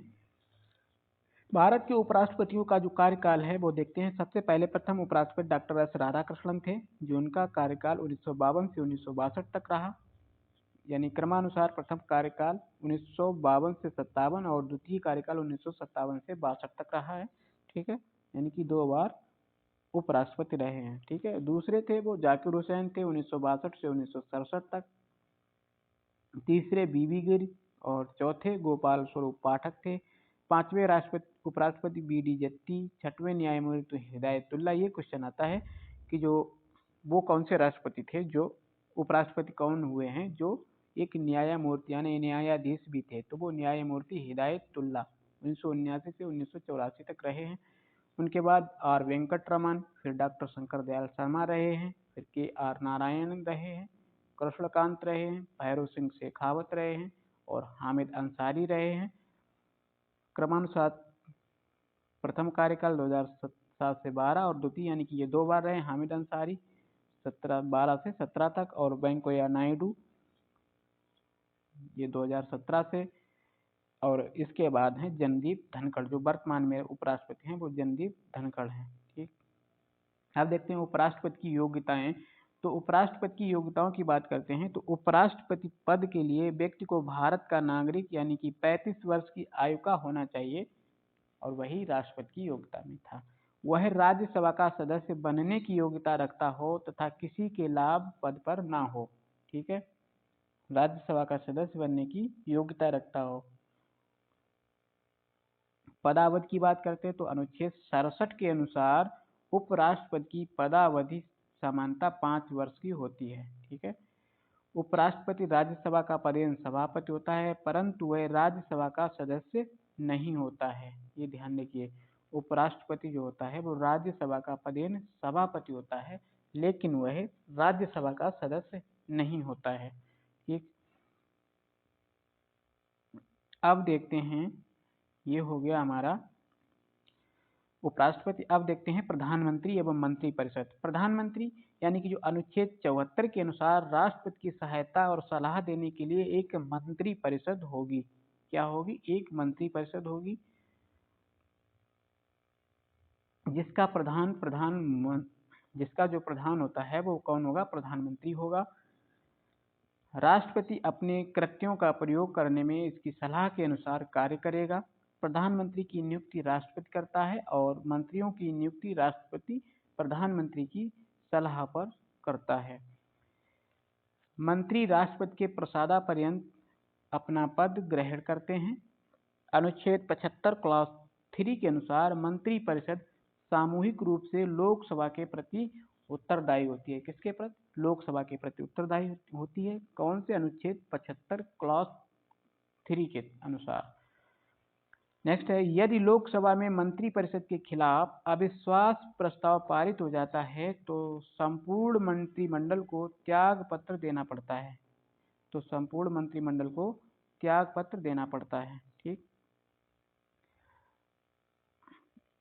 भारत के उपराष्ट्रपतियों का जो कार्यकाल है वो देखते हैं। सबसे पहले प्रथम उपराष्ट्रपति डॉक्टर एस राधाकृष्णन थे, जो उनका कार्यकाल 1952 से 1962 तक रहा। यानी क्रमानुसार प्रथम कार्यकाल 1952 से 57 और द्वितीय कार्यकाल 1957 से 62 तक रहा है। ठीक है। यानी कि 2 बार उपराष्ट्रपति रहे हैं। ठीक है। दूसरे थे वो जाकिर हुसैन थे, 1962 से 1967 तक। तीसरे बीबी गिल और चौथे गोपाल स्वरूप पाठक थे। पांचवें उपराष्ट्रपति बी.डी. जत्ती। छठवें न्यायमूर्ति हिदायतुल्ला। ये क्वेश्चन आता है कि जो वो कौन से राष्ट्रपति थे, जो उपराष्ट्रपति कौन हुए हैं जो एक न्यायमूर्ति यानी न्यायाधीश भी थे, तो वो न्यायमूर्ति हिदायतुल्ला 1979 से 1984 तक रहे हैं। उनके बाद आर वेंकटरमन, फिर डॉक्टर शंकर दयाल शर्मा रहे हैं, फिर के आर नारायण रहे हैं, कृष्णकांत रहे हैं, भैरव सिंह शेखावत रहे हैं, और हामिद अंसारी रहे हैं। क्रमानुसार प्रथम कार्यकाल 2007 से 12 और द्वितीय यानी कि ये 2 बार रहे हामिद अंसारी 12 से 17 तक, और वेंकैया नायडू ये 2017 से। और इसके बाद हैं जनदीप धनखड़, जो वर्तमान में उपराष्ट्रपति हैं वो जनदीप धनखड़ हैं। ठीक। अब देखते हैं उपराष्ट्रपति की योग्यताएं। तो उपराष्ट्रपति की योग्यताओं की बात करते हैं तो उपराष्ट्रपति पद के लिए व्यक्ति को भारत का नागरिक यानी कि 35 वर्ष की आयु का होना चाहिए, और वही राष्ट्रपति की योग्यता में था। वह राज्यसभा का सदस्य बनने की योग्यता रखता हो तथा किसी के लाभ पद पर ना हो। ठीक है। राज्यसभा का सदस्य बनने की योग्यता रखता हो। पदावधि की बात करते हैं तो अनुच्छेद 67 के अनुसार उपराष्ट्रपति की पदावधि सामान्यतः 5 वर्ष की होती है। ठीक है। उपराष्ट्रपति राज्यसभा का पदेन सभापति होता है, परंतु वह राज्यसभा का सदस्य नहीं होता है। ये ध्यान रखिए, उपराष्ट्रपति जो होता है वो राज्यसभा का पदेन सभापति होता है, लेकिन वह राज्यसभा का सदस्य नहीं होता है। ठीक। अब देखते हैं, ये हो गया हमारा उपराष्ट्रपति। अब देखते हैं प्रधानमंत्री एवं मंत्रिपरिषद। प्रधानमंत्री यानी कि जो अनुच्छेद 74 के अनुसार राष्ट्रपति की सहायता और सलाह देने के लिए एक मंत्रिपरिषद होगी। क्या होगी? एक मंत्रिपरिषद होगी, जिसका जो प्रधान होता है वो कौन होगा? प्रधानमंत्री होगा। राष्ट्रपति अपने कृत्यों का प्रयोग करने में इसकी सलाह के अनुसार कार्य करेगा। प्रधानमंत्री की नियुक्ति राष्ट्रपति करता है और मंत्रियों की नियुक्ति राष्ट्रपति प्रधानमंत्री की सलाह पर करता है। मंत्री राष्ट्रपति के प्रसादापर्यंत अपना पद ग्रहण करते हैं। अनुच्छेद 75 क्लॉज 3 के अनुसार मंत्रिपरिषद सामूहिक रूप से लोकसभा के प्रति उत्तरदायी होती है। किसके प्रति? लोकसभा के प्रति उत्तरदायी होती है। कौन से? अनुच्छेद 75 क्लॉज 3 के अनुसार। नेक्स्ट है, यदि लोकसभा में मंत्रिपरिषद के खिलाफ अविश्वास प्रस्ताव पारित हो जाता है तो संपूर्ण मंत्रिमंडल को त्याग पत्र देना पड़ता है। तो संपूर्ण मंत्रिमंडल को त्याग पत्र देना पड़ता है। ठीक।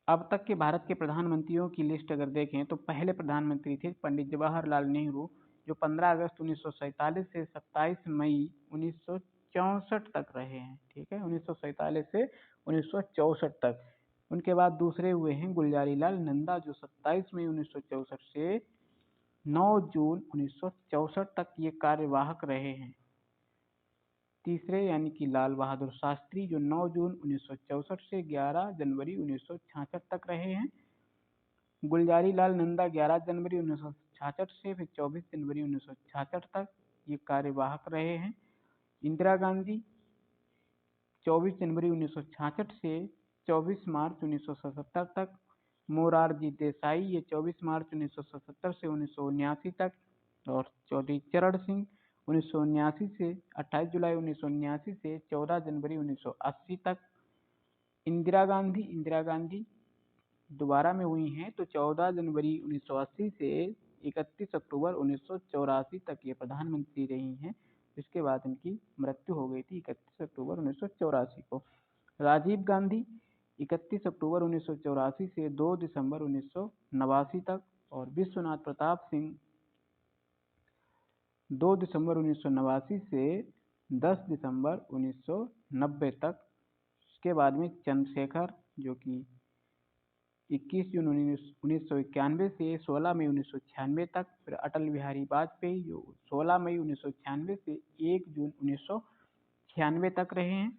अब तक के भारत के प्रधानमंत्रियों की लिस्ट अगर देखें तो पहले प्रधानमंत्री थे पंडित जवाहरलाल नेहरू, जो 15 अगस्त 1947 से 27 मई 1964 तक रहे हैं। ठीक है, 1947 से 1964 तक। उनके बाद दूसरे हुए हैं गुलजारी लाल नंदा, जो 27 मई 1964 से 9 जून 1964 तक ये कार्यवाहक रहे हैं। तीसरे यानी कि लाल बहादुर शास्त्री, जो 9 जून 1964 से 11 जनवरी 1966 तक रहे हैं। गुलजारी लाल नंदा 11 जनवरी 1966 से फिर 24 जनवरी 1966 तक ये कार्यवाहक रहे हैं। इंदिरा गांधी 24 जनवरी 1966 से 24 मार्च 1977 तक। मोरारजी देसाई ये 24 मार्च 1977 से 1979 तक। और चौधरी चरण सिंह 1979 से 28 जुलाई 1979 से 14 जनवरी 1980 तक। इंदिरा गांधी दोबारा में हुई हैं तो 14 जनवरी 1980 से 31 अक्टूबर 1984 तक ये प्रधानमंत्री रही हैं। इसके बाद इनकी मृत्यु हो गई थी 31 अक्टूबर 1984 को। राजीव गांधी 31 अक्टूबर 1984 से 2 दिसंबर 1989 तक। और विश्वनाथ प्रताप सिंह 2 दिसंबर 1989 से 10 दिसंबर 1990 तक। इसके बाद में चंद्रशेखर, जो कि 21 जून 1991 से 16 मई 1996 तक। फिर अटल बिहारी वाजपेयी, जो 16 मई 1996 से 1 जून 1996 तक रहे हैं।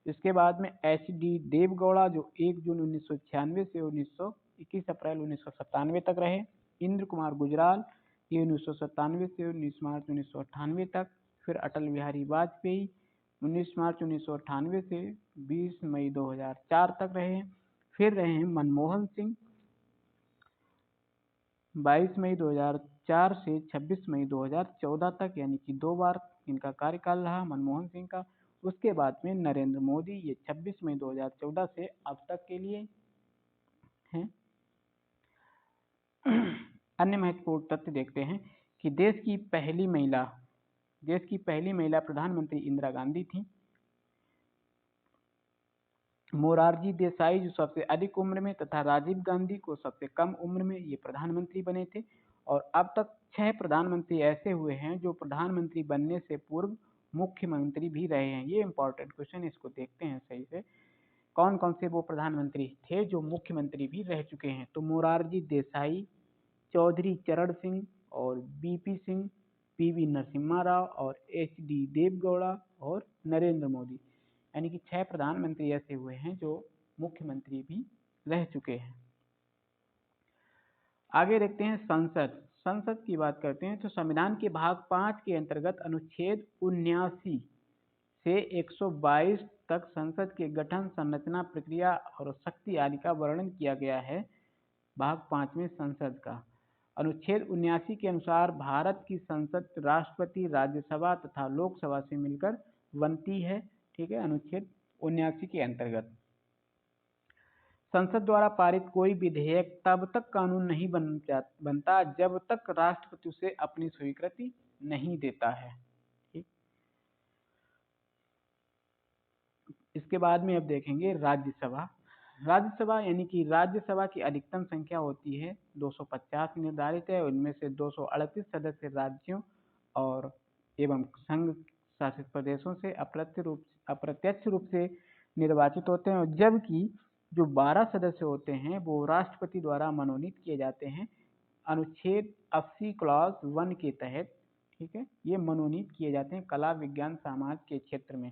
इसके बाद में HD देवगौड़ा, जो 1 जून 1996 से 21 अप्रैल 1997 तक रहे। इंद्र कुमार गुजराल, ये 1997 से 19 मार्च 1998 तक। फिर अटल बिहारी वाजपेयी 19 मार्च 1998 से 20 मई 2004 तक रहे हैं। फिर रहे हैं मनमोहन सिंह 22 मई 2004 से 26 मई 2014 तक, यानी कि 2 बार इनका कार्यकाल रहा मनमोहन सिंह का। उसके बाद में नरेंद्र मोदी, ये 26 मई 2014 से अब तक के लिए हैं। अन्य महत्वपूर्ण तथ्य देखते हैं कि देश की पहली महिला प्रधानमंत्री इंदिरा गांधी थी। मोरारजी देसाई जो सबसे अधिक उम्र में तथा राजीव गांधी को सबसे कम उम्र में ये प्रधानमंत्री बने थे। और अब तक 6 प्रधानमंत्री ऐसे हुए हैं जो प्रधानमंत्री बनने से पूर्व मुख्यमंत्री भी रहे हैं। ये इंपॉर्टेंट क्वेश्चन, इसको देखते हैं सही से। कौन कौन से वो प्रधानमंत्री थे जो मुख्यमंत्री भी रह चुके हैं? तो मोरारजी देसाई, चौधरी चरण सिंह और BP सिंह, PV नरसिम्हा राव और HD देवगौड़ा और नरेंद्र मोदी, यानी कि 6 प्रधानमंत्री ऐसे हुए हैं जो मुख्यमंत्री भी रह चुके हैं। आगे देखते हैं संसद की बात करते हैं तो संविधान के भाग 5 के अंतर्गत अनुच्छेद 79 से 122 तक संसद के गठन, संरचना, प्रक्रिया और शक्ति आदि का वर्णन किया गया है। भाग 5 में संसद का अनुच्छेद 79 के अनुसार भारत की संसद राष्ट्रपति, राज्यसभा तथा लोकसभा से मिलकर बनती है। ठीक है, अनुच्छेद 79 के अंतर्गत संसद द्वारा पारित कोई विधेयक तब तक कानून नहीं बनता जब तक राष्ट्रपति उसे अपनी स्वीकृति नहीं देता है। ठीक, इसके बाद में अब देखेंगे राज्यसभा। राज्यसभा यानी कि राज्यसभा की अधिकतम संख्या होती है 250 निर्धारित है। उनमें से 238 सदस्य राज्यों और एवं संघ शासित प्रदेशों से अप्रत्यक्ष रूप से निर्वाचित होते हैं, और जबकि जो 12 सदस्य होते हैं वो राष्ट्रपति द्वारा मनोनीत किए जाते हैं अनुच्छेद 80 क्लॉज 1 के तहत। ठीक है, ये मनोनीत किए जाते हैं कला विज्ञान समाज के क्षेत्र में।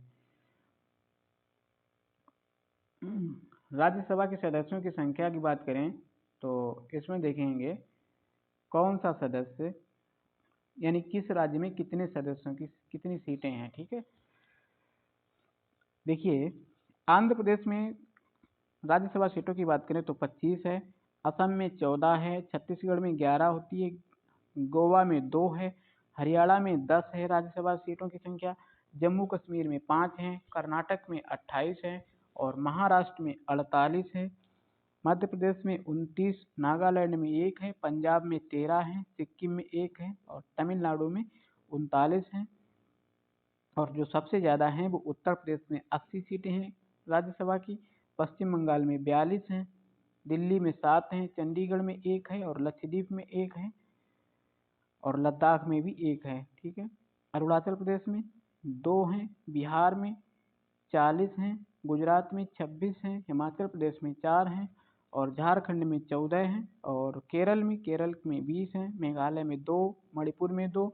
राज्यसभा के सदस्यों की संख्या की बात करें तो इसमें देखेंगे कौन सा सदस्य यानी किस राज्य में कितने सदस्यों की कितनी सीटें हैं। ठीक है, देखिए आंध्र प्रदेश में राज्यसभा सीटों की बात करें तो 25 है, असम में 14 है, छत्तीसगढ़ में 11 होती है, गोवा में 2 है, हरियाणा में 10 है राज्यसभा सीटों की संख्या, जम्मू कश्मीर में 5 है, कर्नाटक में 28 है और महाराष्ट्र में 48 है, मध्य प्रदेश में 29, नागालैंड में 1 है, पंजाब में 13 है, सिक्किम में 1 है और तमिलनाडु में 39 है। और जो सबसे ज़्यादा हैं वो उत्तर प्रदेश में 80 सीटें हैं राज्यसभा की, पश्चिम बंगाल में 42 हैं, दिल्ली में 7 हैं, चंडीगढ़ में 1 है और लक्षद्वीप में 1 है और लद्दाख में भी 1 है। ठीक है, अरुणाचल प्रदेश में 2 हैं, बिहार में 40 हैं, गुजरात में 26 हैं, हिमाचल प्रदेश में 4 हैं और झारखंड में 14 हैं और केरल में 20 हैं, मेघालय में 2, मणिपुर में 2,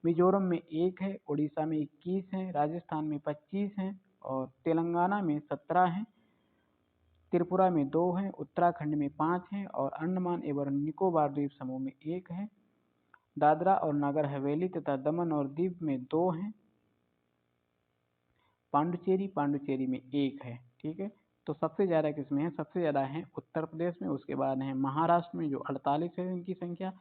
मिजोरम में 1 है, उड़ीसा में 21 हैं, राजस्थान में 25 हैं और तेलंगाना में 17 हैं, त्रिपुरा में 2 हैं, उत्तराखंड में 5 हैं और अंडमान एवं निकोबार द्वीप समूह में 1 है, दादरा और नगर हवेली तथा दमन और दीव में 2 हैं, पांडुचेरी में 1 है। ठीक है, तो सबसे ज़्यादा किसमें है? सबसे ज़्यादा है उत्तर प्रदेश में, उसके बाद है महाराष्ट्र में जो 48 है इनकी संख्या,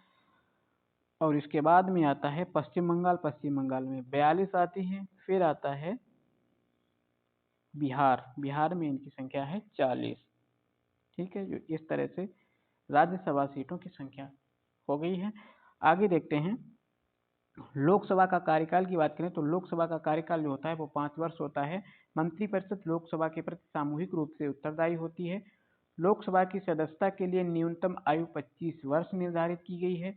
और इसके बाद में आता है पश्चिम बंगाल में 42 आती है, फिर आता है बिहार में इनकी संख्या है 40। ठीक है, जो इस तरह से राज्यसभा सीटों की संख्या हो गई है। आगे देखते हैं लोकसभा का कार्यकाल की बात करें तो लोकसभा का कार्यकाल जो होता है वो 5 वर्ष होता है। मंत्रिपरिषद लोकसभा के प्रति सामूहिक रूप से उत्तरदायी होती है। लोकसभा की सदस्यता के लिए न्यूनतम आयु 25 वर्ष निर्धारित की गई है।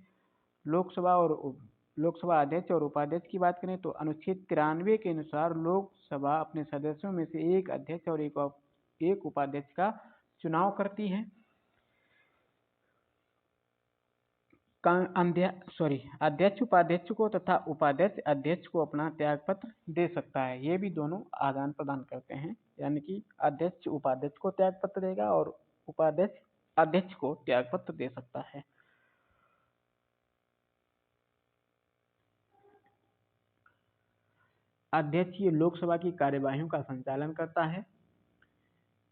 लोकसभा अध्यक्ष और उपाध्यक्ष की बात करें तो अनुच्छेद 93 के अनुसार लोकसभा अपने सदस्यों में से एक अध्यक्ष और एक उपाध्यक्ष का चुनाव करती है। अध्यक्ष उपाध्यक्ष को तथा उपाध्यक्ष अध्यक्ष को अपना त्याग पत्र दे सकता है। ये भी दोनों आदान प्रदान करते हैं, यानी कि अध्यक्ष उपाध्यक्ष को त्याग पत्र देगा और उपाध्यक्ष अध्यक्ष को त्याग पत्र दे सकता है। अध्यक्ष ये लोकसभा की कार्यवाहियों का संचालन करता है।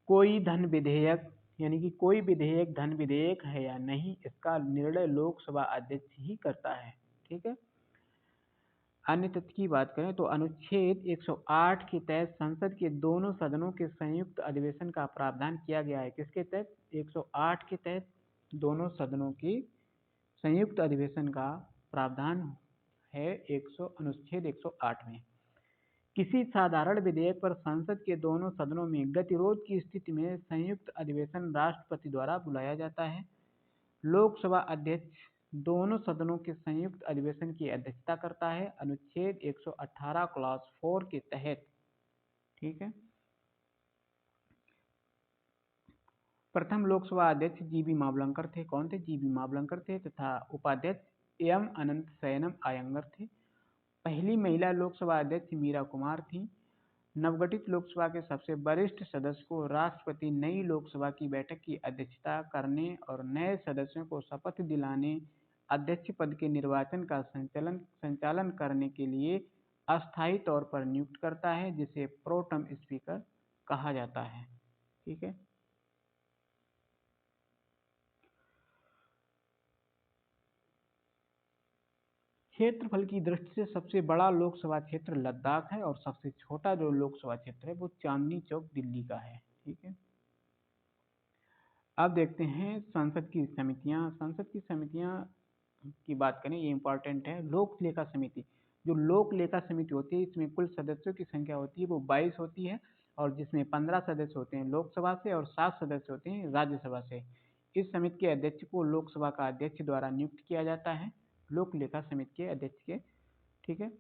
कोई धन विधेयक यानी कि कोई विधेयक धन विधेयक है या नहीं, इसका निर्णय लोकसभा अध्यक्ष ही करता है। ठीक है, अन्य तथ्य की बात करें तो अनुच्छेद 108 के तहत संसद के दोनों सदनों के संयुक्त अधिवेशन का प्रावधान किया गया है। किसके तहत? 108 के तहत दोनों सदनों की संयुक्त अधिवेशन का प्रावधान है अनुच्छेद 108 में। किसी साधारण विधेयक पर संसद के दोनों सदनों में गतिरोध की स्थिति में संयुक्त अधिवेशन राष्ट्रपति द्वारा बुलाया जाता है। लोकसभा अध्यक्ष दोनों सदनों के संयुक्त अधिवेशन की अध्यक्षता करता है अनुच्छेद 118 क्लॉज 4 के तहत। ठीक है, प्रथम लोकसभा अध्यक्ष जीबी मावलंकर थे। कौन थे? जीबी मावलंकर थे। तथा उपाध्यक्ष एम अनंत शयनम आयंगर थे। पहली महिला लोकसभा अध्यक्ष मीरा कुमार थी। नवगठित लोकसभा के सबसे वरिष्ठ सदस्य को राष्ट्रपति नई लोकसभा की बैठक की अध्यक्षता करने और नए सदस्यों को शपथ दिलाने, अध्यक्ष पद के निर्वाचन का संचालन करने के लिए अस्थायी तौर पर नियुक्त करता है, जिसे प्रोटम स्पीकर कहा जाता है। ठीक है, क्षेत्रफल की दृष्टि से सबसे बड़ा लोकसभा क्षेत्र लद्दाख है और सबसे छोटा जो लोकसभा क्षेत्र है वो चांदनी चौक दिल्ली का है। ठीक है, अब देखते हैं संसद की समितियां की बात करें, ये इंपॉर्टेंट है। लोक लेखा समिति, जो लोक लेखा समिति होती है इसमें कुल सदस्यों की संख्या होती है वो 22 होती है और जिसमें 15 सदस्य होते हैं लोकसभा से और 7 सदस्य होते हैं राज्यसभा से। इस समिति के अध्यक्ष को लोकसभा का अध्यक्ष द्वारा नियुक्त किया जाता है, लोक लेखा समिति के अध्यक्ष के, ठीक है।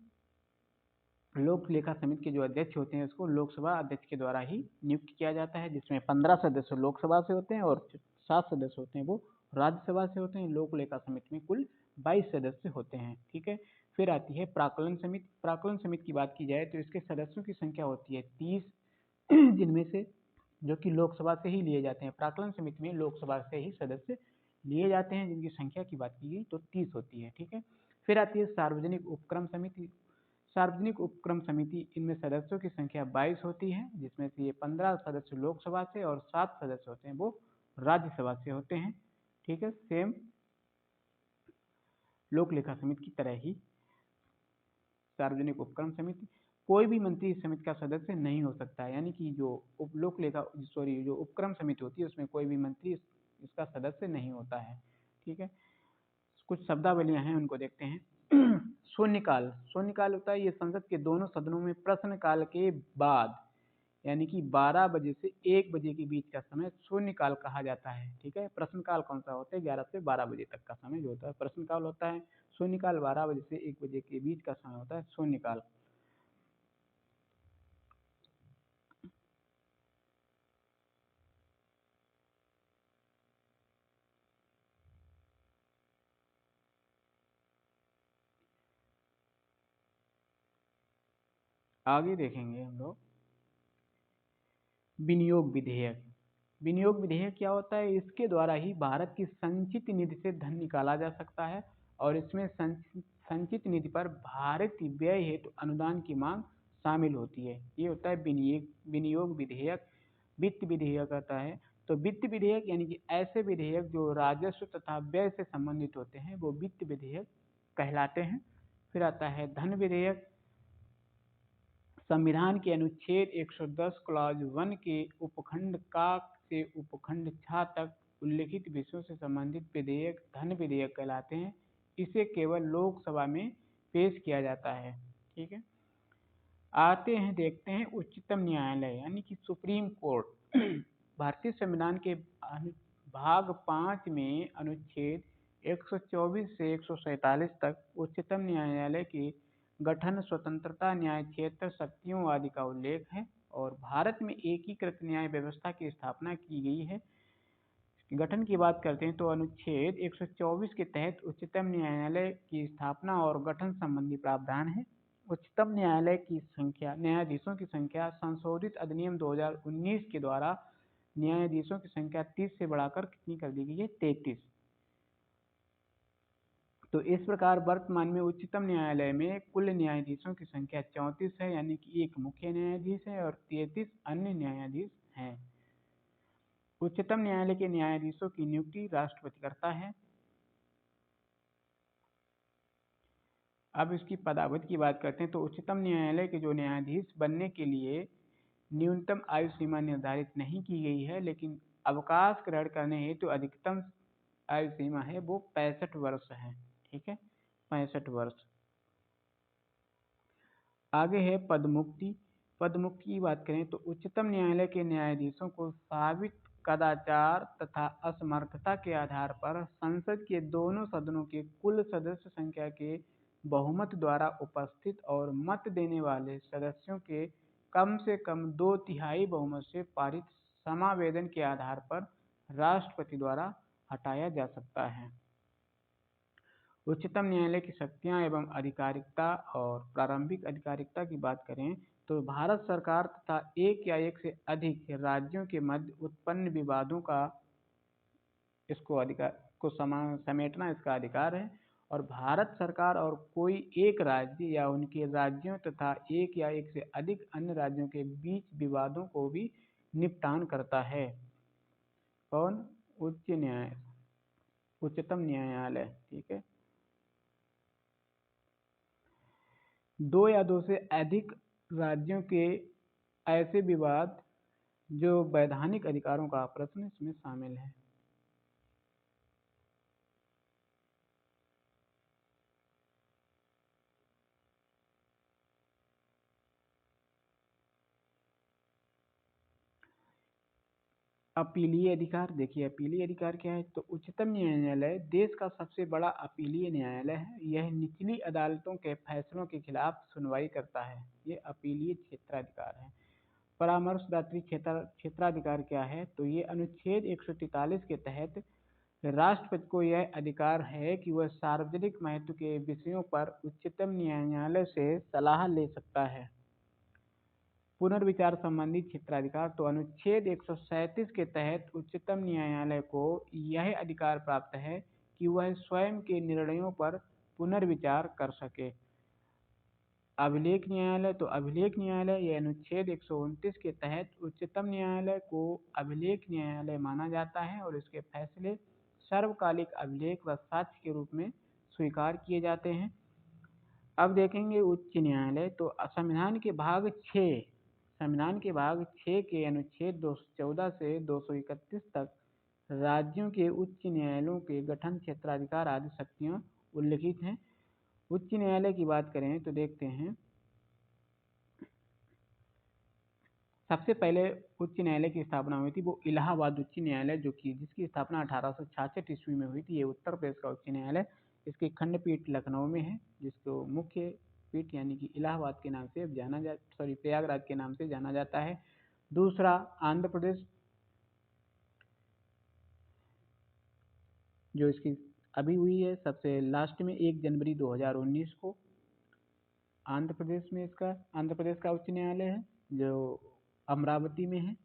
लोक लेखा समिति के जो अध्यक्ष होते हैं उसको लोकसभा अध्यक्ष के द्वारा ही नियुक्त किया जाता है, जिसमें 15 सदस्य लोकसभा से होते हैं और 7 सदस्य होते हैं वो राज्यसभा से होते हैं। लोक लेखा समिति में कुल 22 सदस्य होते हैं, ठीक है। फिर आती है प्राक्कलन समिति। प्राक्कलन समिति की बात की जाए तो इसके सदस्यों की संख्या होती है 30, जिनमें से जो कि लोकसभा से ही लिए जाते हैं। प्राक्कलन समिति में लोकसभा से ही सदस्य लिए जाते हैं, जिनकी संख्या की बात की गई तो 30 होती है, ठीक है। फिर आती है सार्वजनिक उपक्रम समिति। सार्वजनिक उपक्रम समिति, इनमें सदस्यों की संख्या 22 होती है, जिसमें से ये 15 सदस्य लोकसभा से और 7 सदस्य होते हैं वो राज्यसभा से होते हैं, ठीक है। सेम लोक लेखा समिति की तरह ही सार्वजनिक उपक्रम समिति, कोई भी मंत्री इस समिति का सदस्य नहीं हो सकता है, यानी कि जो जो उपक्रम समिति होती है उसमें कोई भी मंत्री इसका सदस्य नहीं होता है, ठीक है। कुछ शब्दावलियां हैं उनको देखते हैं। शून्यकाल। शून्यकाल होता है ये संसद के दोनों सदनों में प्रश्नकाल के बाद, यानी कि 12 बजे से 1 बजे के बीच का समय शून्यकाल कहा जाता है, ठीक है। प्रश्नकाल कौन सा होता है? 11 से 12 बजे तक का समय जो होता है प्रश्नकाल होता है। शून्यकाल 12 बजे से 1 बजे के बीच का समय होता है शून्यकाल। आगे देखेंगे हम लोग विनियोग विधेयक। विनियोग विधेयक क्या होता है? इसके द्वारा ही भारत की संचित निधि से धन निकाला जा सकता है और इसमें संचित निधि पर भारत की व्यय हेतु अनुदान की मांग शामिल होती है। ये होता है विनियोग विधेयक। वित्त विधेयक आता है तो वित्त विधेयक यानी कि ऐसे विधेयक जो राजस्व तथा व्यय से संबंधित होते हैं वो वित्त विधेयक कहलाते हैं। फिर आता है धन विधेयक। संविधान के अनुच्छेद 110 क्लॉज 1 के उपखंड का से उपखंड 6 तक उल्लिखित विषयों से संबंधित विधेयक धन विधेयक कहलाते हैं। इसे केवल लोकसभा में पेश किया जाता है, ठीक है। आते हैं देखते हैं उच्चतम न्यायालय यानी कि सुप्रीम कोर्ट। भारतीय संविधान के भाग 5 में अनुच्छेद 124 से 147 तक उच्चतम न्यायालय के गठन, स्वतंत्रता, न्याय क्षेत्र, शक्तियों आदि का उल्लेख है और भारत में एकीकृत न्याय व्यवस्था की स्थापना की गई है। गठन की बात करते हैं तो अनुच्छेद 124 के तहत उच्चतम न्यायालय की स्थापना और गठन संबंधी प्रावधान है। उच्चतम न्यायालय की संख्या, न्यायाधीशों की संख्या संशोधित अधिनियम 2019 के द्वारा न्यायाधीशों की संख्या 30 से बढ़ाकर कितनी कर दी गई है? 33। तो इस प्रकार वर्तमान में उच्चतम न्यायालय में कुल न्यायाधीशों की संख्या 34 है, यानी कि एक मुख्य न्यायाधीश है और 33 अन्य न्यायाधीश हैं। उच्चतम न्यायालय के न्यायाधीशों की नियुक्ति राष्ट्रपति करता है। अब इसकी पदावधि की बात करते हैं तो उच्चतम न्यायालय के जो न्यायाधीश बनने के लिए न्यूनतम आयु सीमा निर्धारित नहीं की गई है, लेकिन अवकाश ग्रहण करने हेतु अधिकतम आयु सीमा है वो 65 वर्ष है, ठीक है, 65 वर्ष। आगे है पदमुक्ति। पदमुक्ति की बात करें तो उच्चतम न्यायालय के न्यायाधीशों को साबित कदाचार तथा असमर्थता के आधार पर संसद के दोनों सदनों के कुल सदस्य संख्या के बहुमत द्वारा उपस्थित और मत देने वाले सदस्यों के कम से कम 2/3 बहुमत से पारित समावेदन के आधार पर राष्ट्रपति द्वारा हटाया जा सकता है। उच्चतम न्यायालय की शक्तियां एवं आधिकारिकता और प्रारंभिक आधिकारिकता की बात करें तो भारत सरकार तथा एक या एक से अधिक राज्यों के मध्य उत्पन्न विवादों का समेटना इसका अधिकार है और भारत सरकार और कोई एक राज्य या उनके राज्यों तथा एक या एक से अधिक अन्य राज्यों के बीच विवादों को भी निपटान करता है। कौन? उच्चतम न्यायालय, ठीक है। 2 या 2 से अधिक राज्यों के ऐसे विवाद जो वैधानिक अधिकारों का प्रश्न इसमें शामिल है। अपीलीय अधिकार, देखिए अपीलीय अधिकार क्या है, तो उच्चतम न्यायालय देश का सबसे बड़ा अपीलीय न्यायालय है। यह निचली अदालतों के फैसलों के खिलाफ सुनवाई करता है। ये अपीलीय क्षेत्राधिकार है। परामर्शदात्री क्षेत्राधिकार क्या है, तो ये अनुच्छेद 143 के तहत राष्ट्रपति को यह अधिकार है कि वह सार्वजनिक महत्व के विषयों पर उच्चतम न्यायालय से सलाह ले सकता है। पुनर्विचार संबंधी क्षेत्राधिकार, तो अनुच्छेद 137 के तहत उच्चतम न्यायालय को यह अधिकार प्राप्त है कि वह स्वयं के निर्णयों पर पुनर्विचार कर सके। अभिलेख न्यायालय, तो अभिलेख न्यायालय यह अनुच्छेद 129 के तहत उच्चतम न्यायालय को अभिलेख न्यायालय माना जाता है और इसके फैसले सर्वकालिक अभिलेख व साक्ष्य के रूप में स्वीकार किए जाते हैं। अब देखेंगे उच्च न्यायालय, तो संविधान के भाग 6 के अनुच्छेद 214 से 231 तक राज्यों के उच्च न्यायालयों के गठन, क्षेत्राधिकार आदि शक्तियां उल्लिखित हैं। उच्च न्यायालय की बात करें तो देखते हैं, सबसे पहले उच्च न्यायालय की स्थापना हुई थी वो इलाहाबाद उच्च न्यायालय, जो कि जिसकी स्थापना 1866 ईस्वी में हुई थी। ये उत्तर प्रदेश का उच्च न्यायालय, इसकी खंडपीठ लखनऊ में है, जिसको मुख्य पीठ यानी कि इलाहाबाद के नाम से प्रयागराज के नाम से जाना जाता है। दूसरा आंध्र प्रदेश, जो इसकी अभी हुई है सबसे लास्ट में 1 जनवरी 2019 को। आंध्र प्रदेश का उच्च न्यायालय है जो अमरावती में है।